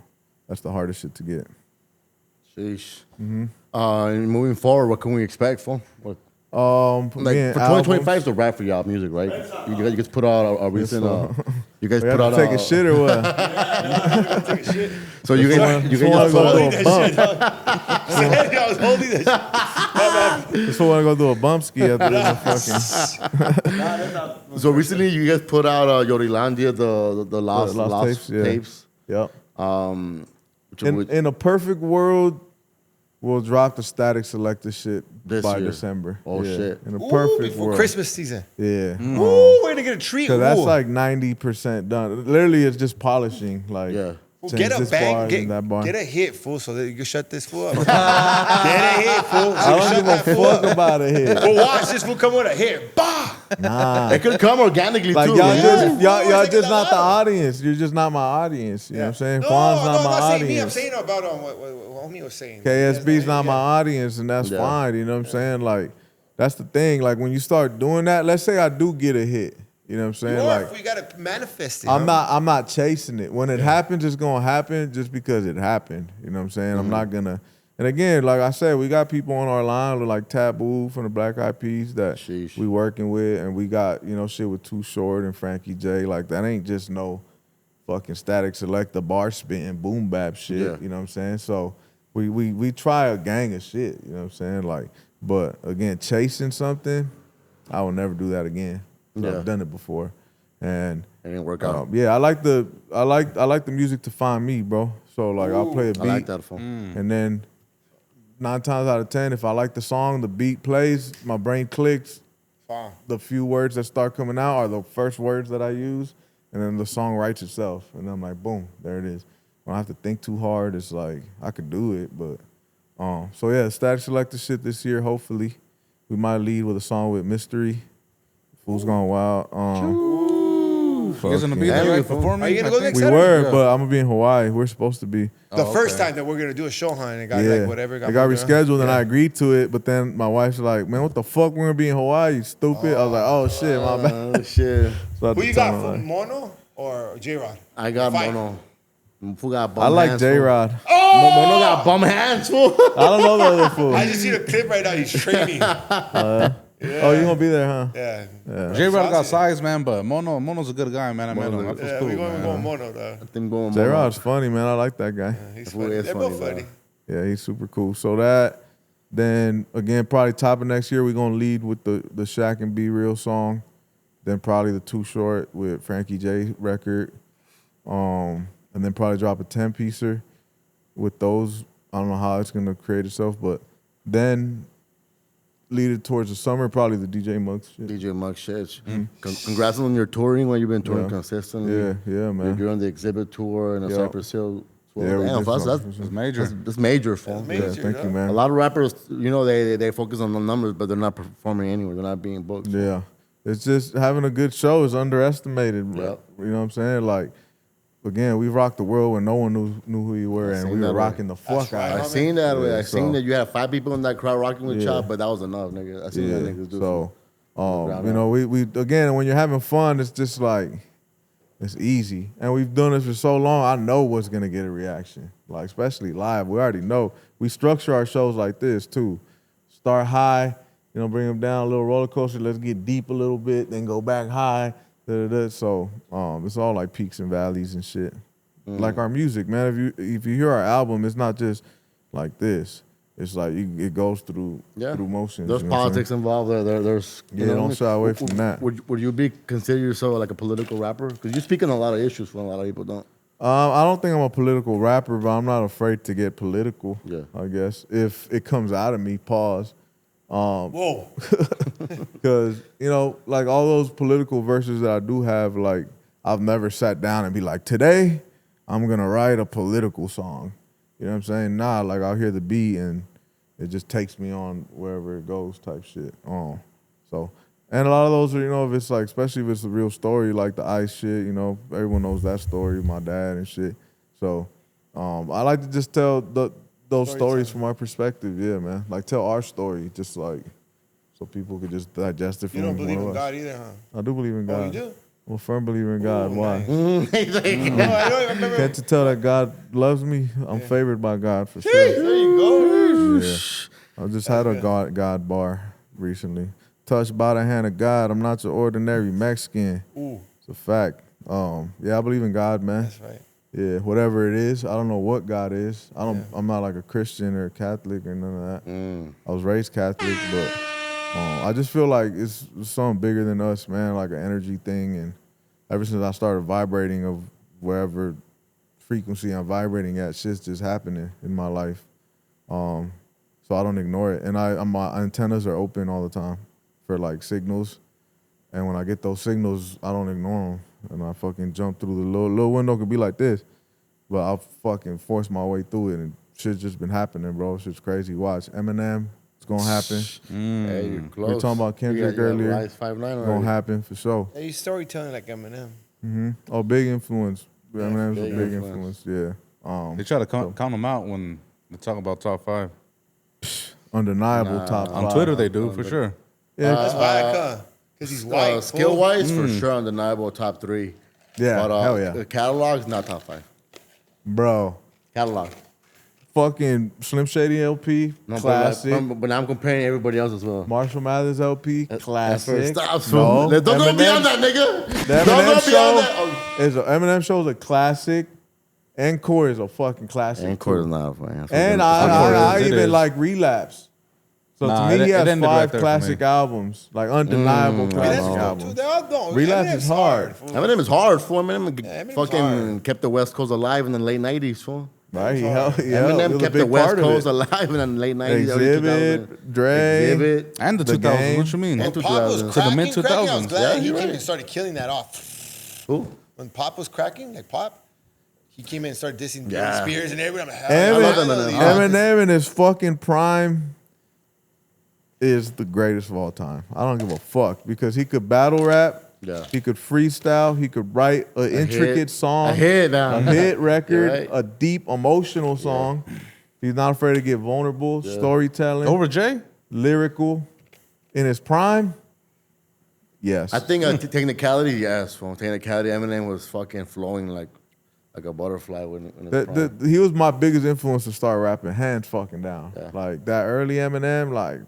that's the hardest shit to get. Sheesh. And moving forward, what can we expect, fool? Like for 2025 is the wrap for y'all music, right? You guys put out a recent. You guys put out take a shit or what? Take a shit. So you guys just put out. I was holding that shit. Just want to go do a bump ski after this fucking. So recently, you guys put out Yorilandia, the lost tapes. Yep. In a perfect world, we'll drop the Static Selector shit by December. Oh shit! In a perfect before world. Christmas season. Yeah. Ooh, we're gonna get a treat. Cause that's like 90% done. Literally, it's just polishing. Like, well, get a bang, get a hit, fool, so that you can shut this fool up. Get a hit, fool. So I don't give a fuck about a hit. Well, watch this fool come with a hit. Bah! Nah. It could come organically like, too. Y'all just not the audience. You're just not my audience. You know what I'm saying? Juan's not my audience. Me. I'm saying about what homie was saying. KSB's not my audience, and that's fine. You know what I'm saying? Like, that's the thing. Like, when you start doing that, let's say I do get a hit. You know what I'm saying? Like, you gotta manifest it. I'm not chasing it. When it happens, it's gonna happen just because it happened. You know what I'm saying? I'm not gonna. And again, like I said, we got people on our line like Taboo from the Black Eyed Peas that we working with, and we got shit with Too Short and Frankie J. Like that ain't just no fucking Static Selector bar spitting boom bap shit. Yeah. You know what I'm saying? So we try a gang of shit. You know what I'm saying? Like, but again, chasing something, I will never do that again. I've done it before, and it didn't work out. Yeah, I like the music to find me, bro. So like, I'll play a beat, I like that phone. And then 9 times out of 10, if I like the song, the beat plays, my brain clicks. The few words that start coming out are the first words that I use, and then the song writes itself, and I'm like, boom, there it is. I don't have to think too hard. It's like I could do it, but so yeah, Static Selector shit this year. Hopefully, we might lead with a song with Mystery. Fool's Gone Wild. You guys gonna be there performing? Are you gonna go next Saturday? We were, but I'm gonna be in Hawaii. We're supposed to be. The first time that we're gonna do a show, and it got like whatever. It got rescheduled, and I agreed to it. But then my wife's like, "Man, what the fuck? We're gonna be in Hawaii, you stupid." I was like, "Oh shit, my bad." Oh shit. So who you got, from Mono or J-Rod? I got Mono. Who got bum I like hands, J-Rod. Oh! Mono got bum hands, fool. I don't know the other fool. I just see the clip right now. He's training. Oh, you gonna be there, huh? Yeah. J-Rod got size, man, but Mono's a good guy, man. I met him. That was cool, we're going man. Mono, though. J-Rod's funny, man. I like that guy. He's funny. They're both funny. Yeah, he's super cool. So that, then again, probably top of next year, we're gonna lead with the Shaq and Be Real song. Then probably the Too Short with Frankie J record. And then probably drop a 10-piecer with those. I don't know how it's gonna create itself, but then lead it towards the summer, probably the DJ Muggs shit. DJ Muggs shit. Congrats on your touring when you've been touring consistently. Yeah, man. You're on the exhibit tour and the Cypress Hill. Yeah, that's major. That's major, fun. Yeah, thank you, man. A lot of rappers, they focus on the numbers, but they're not performing anywhere. They're not being booked. Yeah. It's just having a good show is underestimated. Yep. You know what I'm saying? Like, again, we rocked the world when no one knew who you were, and we were rocking the fuck out of it. I seen that way. I seen that you had 5 people in that crowd rocking with Chop, but that was enough, nigga. I seen that niggas do so. You know, we again, when you're having fun, it's just like, it's easy. And we've done this for so long, I know what's going to get a reaction. Like, especially live, we already know. We structure our shows like this, too. Start high, you know, bring them down, a little roller coaster, let's get deep a little bit, then go back high. So it's all like peaks and valleys and shit. Like our music, man, if you hear our album, it's not just like this. It's like it goes through motions. There's politics involved. There's don't shy away from that. Would you consider yourself like a political rapper? Because you speak on a lot of issues when a lot of people don't. I don't think I'm a political rapper, but I'm not afraid to get political. Yeah. I guess if it comes out of me, pause. Whoa. Because you know, like all those political verses that I do have, like I've never sat down and be like, today I'm gonna write a political song. You know what I'm saying? Nah, like I'll hear the beat and it just takes me on wherever it goes type shit. So, and a lot of those are, you know, if it's like, especially if it's a real story, like the ICE shit, you know, everyone knows that story, my dad and shit. So, I like to just tell those stories from our perspective, yeah, man. Like tell our story, just like, so people could just digest it from You don't believe in God either, huh? I do believe in God. Oh, you do? I'm a firm believer in God. Why? Nice. Can't you tell that God loves me? I'm favored by God for sure. There you go. Yeah. I just had a God bar recently. Touched by the hand of God. I'm not your ordinary Mexican. Ooh. It's a fact. Yeah, I believe in God, man. That's right. Yeah, whatever it is. I don't know what God is. I'm not like a Christian or a Catholic or none of that. I was raised Catholic, but I just feel like it's something bigger than us, man, like an energy thing. And ever since I started vibrating of wherever frequency I'm vibrating at, shit's just happening in my life. So I don't ignore it. And my antennas are open all the time for like signals. And when I get those signals, I don't ignore them. And I fucking jump through the little window could be like this, but I'll fucking force my way through it. And shit's just been happening, bro. Shit's crazy. Watch Eminem. It's gonna happen. Hey, you're close. We were talking about Kendrick earlier. Rise 5'9" It's gonna happen for sure. Hey, you storytelling like Eminem. Oh, big influence. Eminem's a big influence. Yeah. They try to count them out when they talk about top 5. Undeniable top 5. On Twitter, they do for sure. Yeah. That's whack, huh? Because he's white. Skill-wise, for sure, undeniable top 3. Yeah, But hell yeah. the catalog's not top 5. Bro. Catalog. Fucking Slim Shady LP, classic. But now I'm comparing everybody else as well. Marshall Mathers LP, classic. Stop. No, Don't go beyond that, nigga. The Eminem show is Eminem show is a classic. Encore is a fucking classic. Encore is not fine. And I even like Relapse. So to me, he has 5 classic albums, like undeniable classic albums. They all don't. Relapse is hard. Eminem is hard for Eminem. Eminem's Fucking hard. kept the West Coast alive in the late 90s, fool. Right, Eminem kept the West Coast alive in the late 90s. Exhibit, Dre, Exhibit. And the The 2000s. Game. What you mean? And When Pop was 2000s. To the cracking, mid-2000s. I was glad Yeah, he you're came right. and started killing that off. Who? When Pop was cracking, like Pop, he came in and started dissing Yeah. Spears and everybody. I'm like, hell yeah, I love Eminem. Eminem in his fucking prime is the greatest of all time. I don't give a fuck because he could battle rap. Yeah. He could freestyle. He could write an intricate hit. song. A hit now. A hit record. You're right. A deep emotional song. He's not afraid to get vulnerable. Storytelling. Over Jay? Lyrical. In his prime, yes. I think technicality, yes. From technicality, Eminem was fucking flowing like a butterfly when it was prime. He was my biggest influence to start rapping, hands fucking down. Yeah. Like that early Eminem, like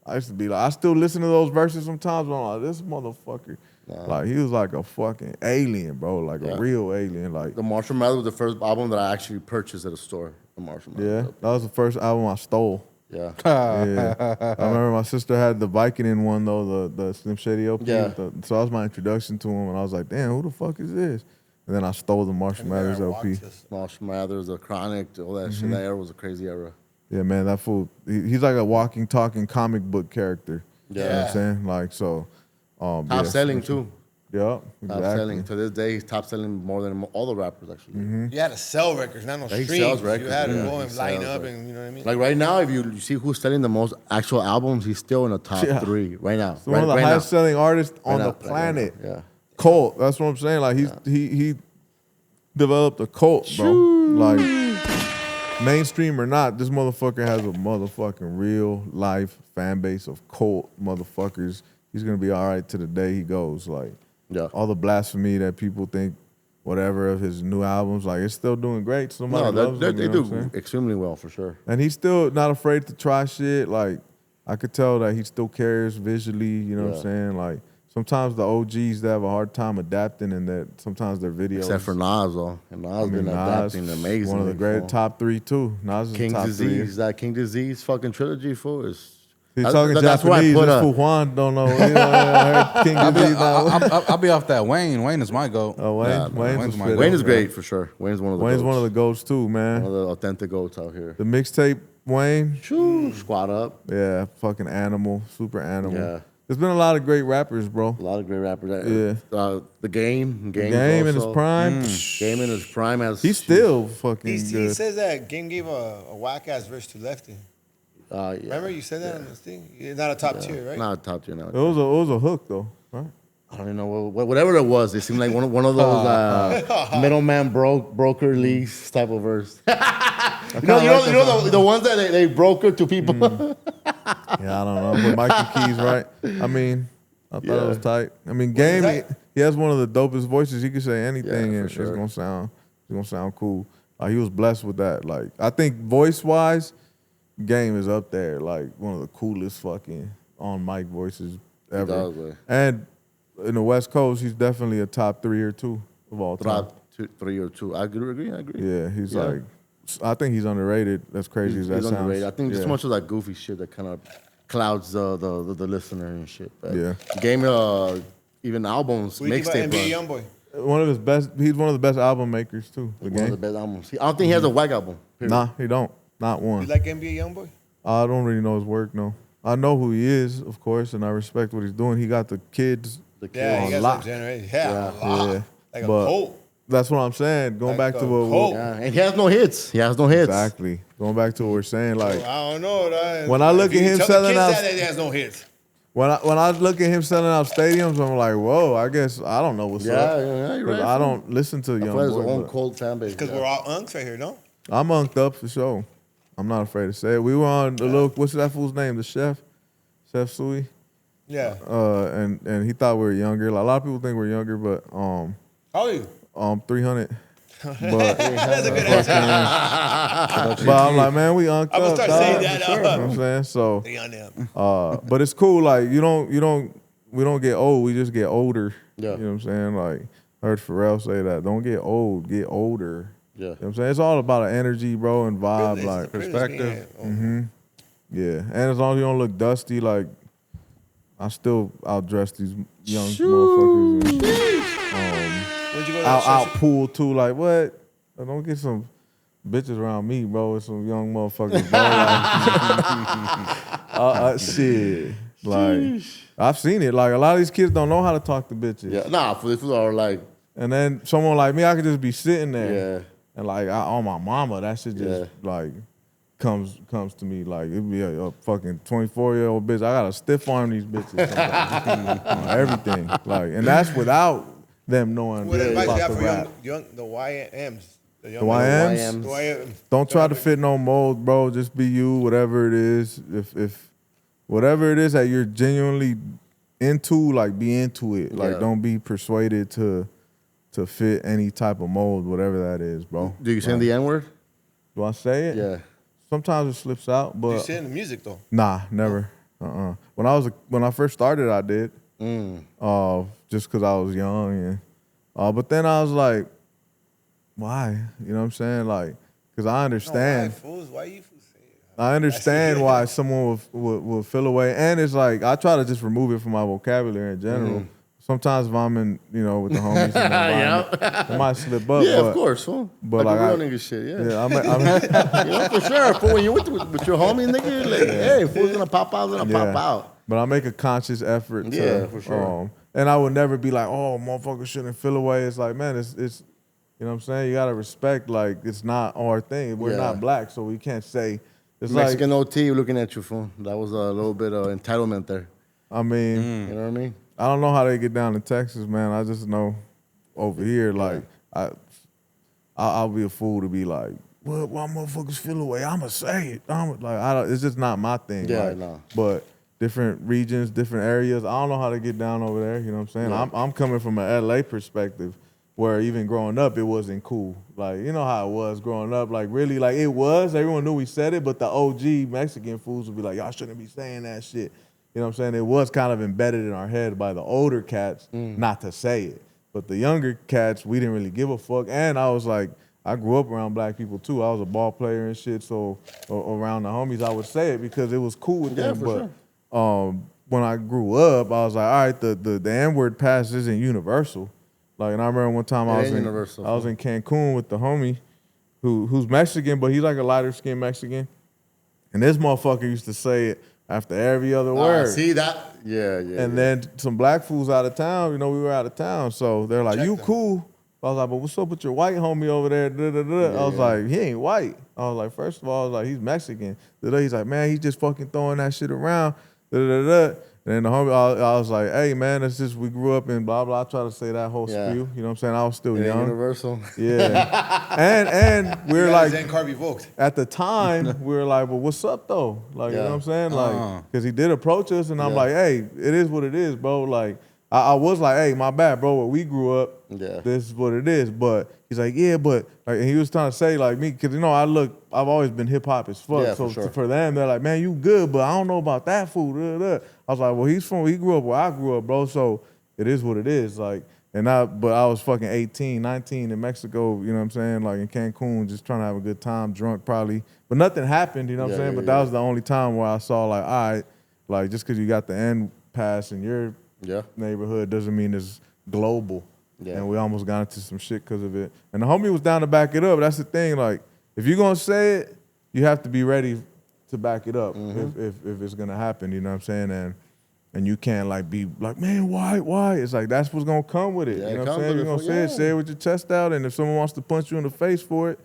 I used to be like, I still listen to those verses sometimes, but I'm like, this motherfucker. Like he was like a fucking alien, bro, like a real alien. Like The Marshall Mathers was the first album that I actually purchased at a store. The Marshall Mathers. that was the first album I stole. Yeah. Yeah, I remember my sister had the Vicodin one though, the Slim Shady LP. Yeah. So that was my introduction to him, and I was like, damn, who the fuck is this? And then I stole the Marshall Mathers LP. Marshall Mathers, the Chronic, all that shit. That era was a crazy era. Yeah, man, that fool, he's like a walking, talking comic book character. You know what Yeah. I'm saying? Like, so. Top selling too. Yeah, Top selling. To this day, he's top selling more than all the rappers, actually. Mm-hmm. You had to sell records, not no He streams. sells records. You had to yeah. go He and line sells up, records. and you know what I mean. Like right now, if you see who's selling the most actual albums, he's still in the top 3 right now. He's one of the highest selling artists on the planet. Yeah. Cult. That's what I'm saying. Like he developed a cult, bro. Like mainstream or not, this motherfucker has a motherfucking real life fan base of cult motherfuckers. He's gonna be all right to the day he goes. Like all the blasphemy that people think, whatever of his new albums, like it's still doing great. Somebody loves him, they do extremely well for sure. And he's still not afraid to try shit. Like I could tell that he still cares visually. You know what I'm saying? Like. Sometimes the OGs they have a hard time adapting, and that sometimes their videos. Except for Nas, though, and Nas been adapting amazing. One of the great top 3 too. Nas is King top Disease, 3. that King Disease fucking trilogy for is. He's talking Japanese. This fool Juan don't know. King Disease. I'll be off that. Wayne is my goat. Oh, Wayne. Wayne's my goat. Wayne is great for sure. Wayne's one of the. Wayne's goats. one of the goats too, man. One of the authentic goats out here. The mixtape Wayne. Squad up. Yeah, fucking animal, super animal. Yeah. There's been a lot of great rappers, bro. A lot of great rappers. Yeah. The Game in his prime. Game in his prime. He's still fucking He good. says that Game gave a whack ass verse to Lefty. Yeah. Remember you said that on this thing? You're not a top tier, right? Not a top tier now. It was a hook though, right? I don't even know whatever it was. It seemed like one of those middleman broker leagues type of verse. you know the ones that they broker to people. Yeah, I don't know. But Mikey Keys, right? I mean, I thought it was tight. I mean, Game, he has one of the dopest voices. He can say anything, and it's gonna sound cool. He was blessed with that. Like, I think voice wise, Game is up there. Like one of the coolest fucking on mic voices ever. And in the West Coast, he's definitely a top 3 or 2 of all time. Top 3 or 2. I agree. Yeah, he's like. I think he's underrated. That's crazy as that sounds. Underrated. I think just much of that goofy shit that kind of clouds the listener and shit. But yeah. Game even albums, mixtape. NBA Youngboy. One of his best. He's one of the best album makers too. One of the best albums. I don't think he has a whack album. Period. Nah, he don't. Not one. You like NBA Youngboy? I don't really know his work. No, I know who he is, of course, and I respect what he's doing. He got the kids. Yeah, he got some generation. Yeah. Like a cult. That's what I'm saying. Going back to what and he has no hits. Exactly. Going back to what we're saying, like I don't know. When I look at him selling out, he has no hits. When I look at him selling out stadiums, I'm like, whoa. I guess I don't know what's up. Yeah, you're right. I don't listen to young boys. His own cold fan base. Because we're all unks right here, no? I'm unked up for sure. I'm not afraid to say it. We were on the little. What's that fool's name? The Chef Sui. Yeah. And he thought we were younger. Like, a lot of people think we're younger, but how old are you? 300. But that's a good answer. But I'm like, man, we unked up. I'm gonna start saying that. Sure. You know what I'm saying? So, but it's cool. Like, we don't get old. We just get older. Yeah. You know what I'm saying? Like, I heard Pharrell say that. Don't get old, get older. Yeah. You know what I'm saying? It's all about an energy, bro, and vibe, like perspective. Yeah. And as long as you don't look dusty, like, I still outdress these young motherfuckers. And, out pool too, like what? Don't get some bitches around me, bro. With some young motherfuckers, bro. Like, shit. Like, I've seen it. Like, a lot of these kids don't know how to talk to bitches. Yeah, nah, for this are like. And then someone like me, I could just be sitting there. Yeah. And like, on my mama, that shit just like comes to me. Like, it'd be a fucking 24-year-old bitch. I gotta stiff arm these bitches. On everything. Like, and that's without them knowing what advice about you have the for rap. the YMs? The YMs? Don't try to fit no mold, bro. Just be you, whatever it is. If whatever it is that you're genuinely into, like, be into it. Like, don't be persuaded to fit any type of mold, whatever that is, bro. Do you say the N-word? Do I say it? Yeah. Sometimes it slips out, but you say it in the music though? Nah, never. When I first started, I did. Just because I was young, and but then I was like, why? You know what I'm saying? Like, because I understand. Why you say it? I understand why someone would feel away, and it's like I try to just remove it from my vocabulary in general. Sometimes if I'm in, with the homies, in the environment, it might slip up. Yeah, of course, fool. But like real nigga shit, I'm for sure. Fool, when you're with your homie, nigga, like, hey, fool's gonna pop out, pop out. But I make a conscious effort to, for sure. And I would never be like, oh, motherfucker shouldn't feel away. It's like, man, it's you know what I'm saying? You got to respect, like, it's not our thing. We're not black, so we can't say. It's Mexican like, OT looking at you, fool. That was a little bit of entitlement there. I mean. You know what I mean? I don't know how they get down to Texas, man. I just know over here, like, I'll be a fool to be like, well, why motherfuckers feel away? I'ma say it. It's just not my thing. Yeah, like, no. But different regions, different areas. I don't know how to get down over there. You know what I'm saying? Yeah. I'm coming from an LA perspective, where even growing up, it wasn't cool. Like, you know how it was growing up. Like, really, like, it was. Everyone knew we said it, but the OG Mexican fools would be like, y'all shouldn't be saying that shit. You know what I'm saying? It was kind of embedded in our head by the older cats not to say it. But the younger cats, we didn't really give a fuck. And I was like, I grew up around black people too. I was a ball player and shit. So around the homies, I would say it because it was cool with them. But when I grew up, I was like, all right, the N-word pass isn't universal. Like, and I remember one time I was in Cancun with the homie who's Mexican, but he's like a lighter skinned Mexican. And this motherfucker used to say it after every other word. See that? Yeah. And then some black fools out of town, you know, we were out of town. So they're like, you cool? I was like, but what's up with your white homie over there? I was like, he ain't white. I was like, first of all, I was like, he's Mexican. He's like, man, he's just fucking throwing that shit around. And then the homie, I was like, hey, man, it's just we grew up in blah, blah. I try to say that whole spew. You know what I'm saying? I was still young. Universal. Yeah. and we were like, revoked. at the time, we were like, well, what's up, though? Like, you know what I'm saying? Like, because he did approach us, and I'm like, hey, it is what it is, bro. Like, I was like, hey, my bad, bro. Where we grew up, this is what it is. But he's like, yeah, but like, and he was trying to say like me, because you know I've always been hip hop as fuck. Yeah, so for sure. for them, they're like, man, you good, but I don't know about that food. I was like, well, he grew up where I grew up, bro. So it is what it is. Like, but I was fucking 18, 19 in Mexico. You know what I'm saying? Like in Cancun, just trying to have a good time, drunk probably, but nothing happened. You know what I'm saying? But that was the only time where I saw like, all right, like just because you got the end pass in your neighborhood doesn't mean it's global. Yeah. And we almost got into some shit because of it. And the homie was down to back it up. That's the thing. Like, if you're going to say it, you have to be ready to back it up if it's going to happen. You know what I'm saying? And you can't, like, be like, man, why? It's like, that's what's going to come with it. Yeah, you know what I'm saying? You're going to say it with your chest out. And if someone wants to punch you in the face for it,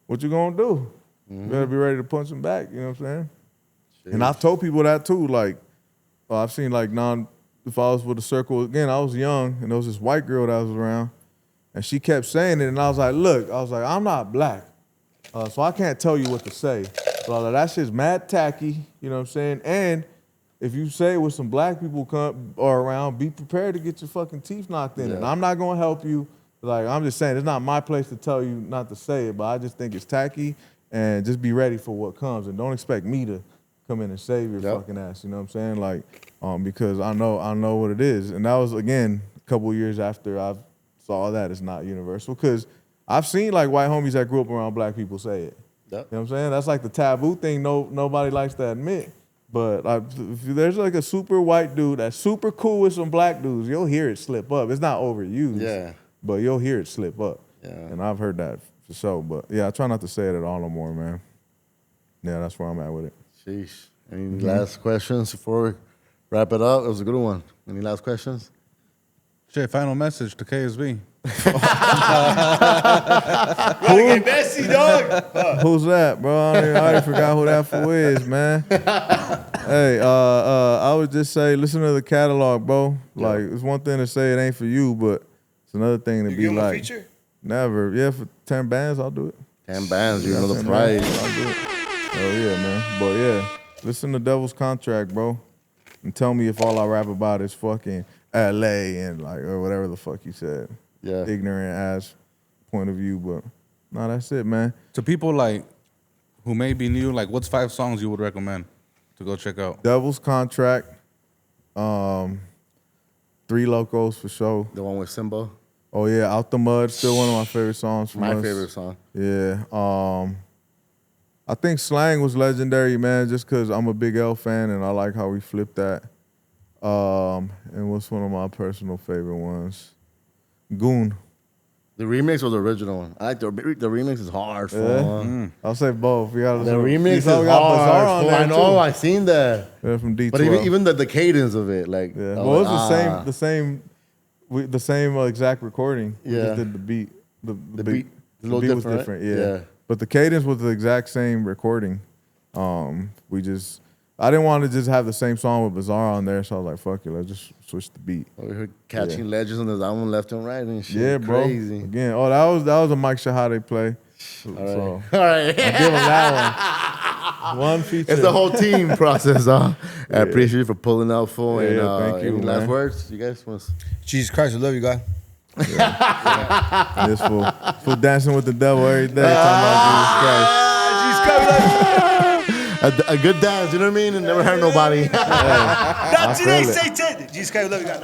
what you going to do? You better be ready to punch them back. You know what I'm saying? Jeez. And I've told people that, too. Like, I've seen, like, if I was with a circle, again, I was young, and there was this white girl that was around, and she kept saying it, and I was like, look, I'm not black, so I can't tell you what to say. But that shit's mad tacky, you know what I'm saying? And if you say it with some black people or around, be prepared to get your fucking teeth knocked in. And I'm not going to help you. Like, I'm just saying, it's not my place to tell you not to say it, but I just think it's tacky, and just be ready for what comes, and don't expect me to come in and save your fucking ass, you know what I'm saying? Like, because I know what it is. And that was, again, a couple of years after I saw that it's not universal. Because I've seen, like, white homies that grew up around black people say it. Yep. You know what I'm saying? That's like the taboo thing nobody likes to admit. But if there's, like, a super white dude that's super cool with some black dudes, you'll hear it slip up. It's not overused, but you'll hear it slip up. Yeah. And I've heard that for sure. But, yeah, I try not to say it at all no more, man. Yeah, that's where I'm at with it. Sheesh. Any last questions before we wrap it up? It was a good one. Any last questions? Shit, final message to KSB. Get messy, dog. Who's that, bro? I already forgot who that fool is, man. Hey, I would just say, listen to the catalog, bro. Like, it's one thing to say it ain't for you, but it's another thing to be like, feature? Never. Yeah, for 10 bands, I'll do it. 10 bands, you know the price. I'll do it. Oh yeah, man. But yeah, listen to Devil's Contract, bro, and tell me if all I rap about is fucking LA and like or whatever the fuck you said. Yeah. Ignorant ass point of view, but no, that's it, man. To people like who may be new, like what's 5 songs you would recommend to go check out? Devil's Contract, 3 Locos for sure. The one with Simba. Oh yeah, Out the Mud, still one of my favorite songs from us. Favorite song. Yeah. I think Slang was legendary, man, just because I'm a Big L fan and I like how we flipped that. And what's one of my personal favorite ones? Goon. The remix or the original one? I like the remix is hard. I'll say both. You gotta the remix is hard. I know. I seen that. Yeah, from D12. But even the cadence of it, like well, it's the same exact recording. We just did the beat. The beat was different. Yeah. But the cadence was the exact same recording. I didn't want to just have the same song with Bizarre on there, so I was like, fuck it, let's just switch the beat. We heard catching legends on this album left and right and shit. Yeah, bro. Crazy. Again, that was a Mike Shahade play. All right. So All right. I give him that one. One feature. It's the whole team process, huh? I appreciate you for pulling out full. And thank you, any last words? You guys want? Jesus Christ, I love you, guys. This fool dancing with the devil every day. Talking about Jesus Christ. A good dance, you know what I mean? And never hurt nobody. Not today, Satan. Jesus Christ, I love you, guys.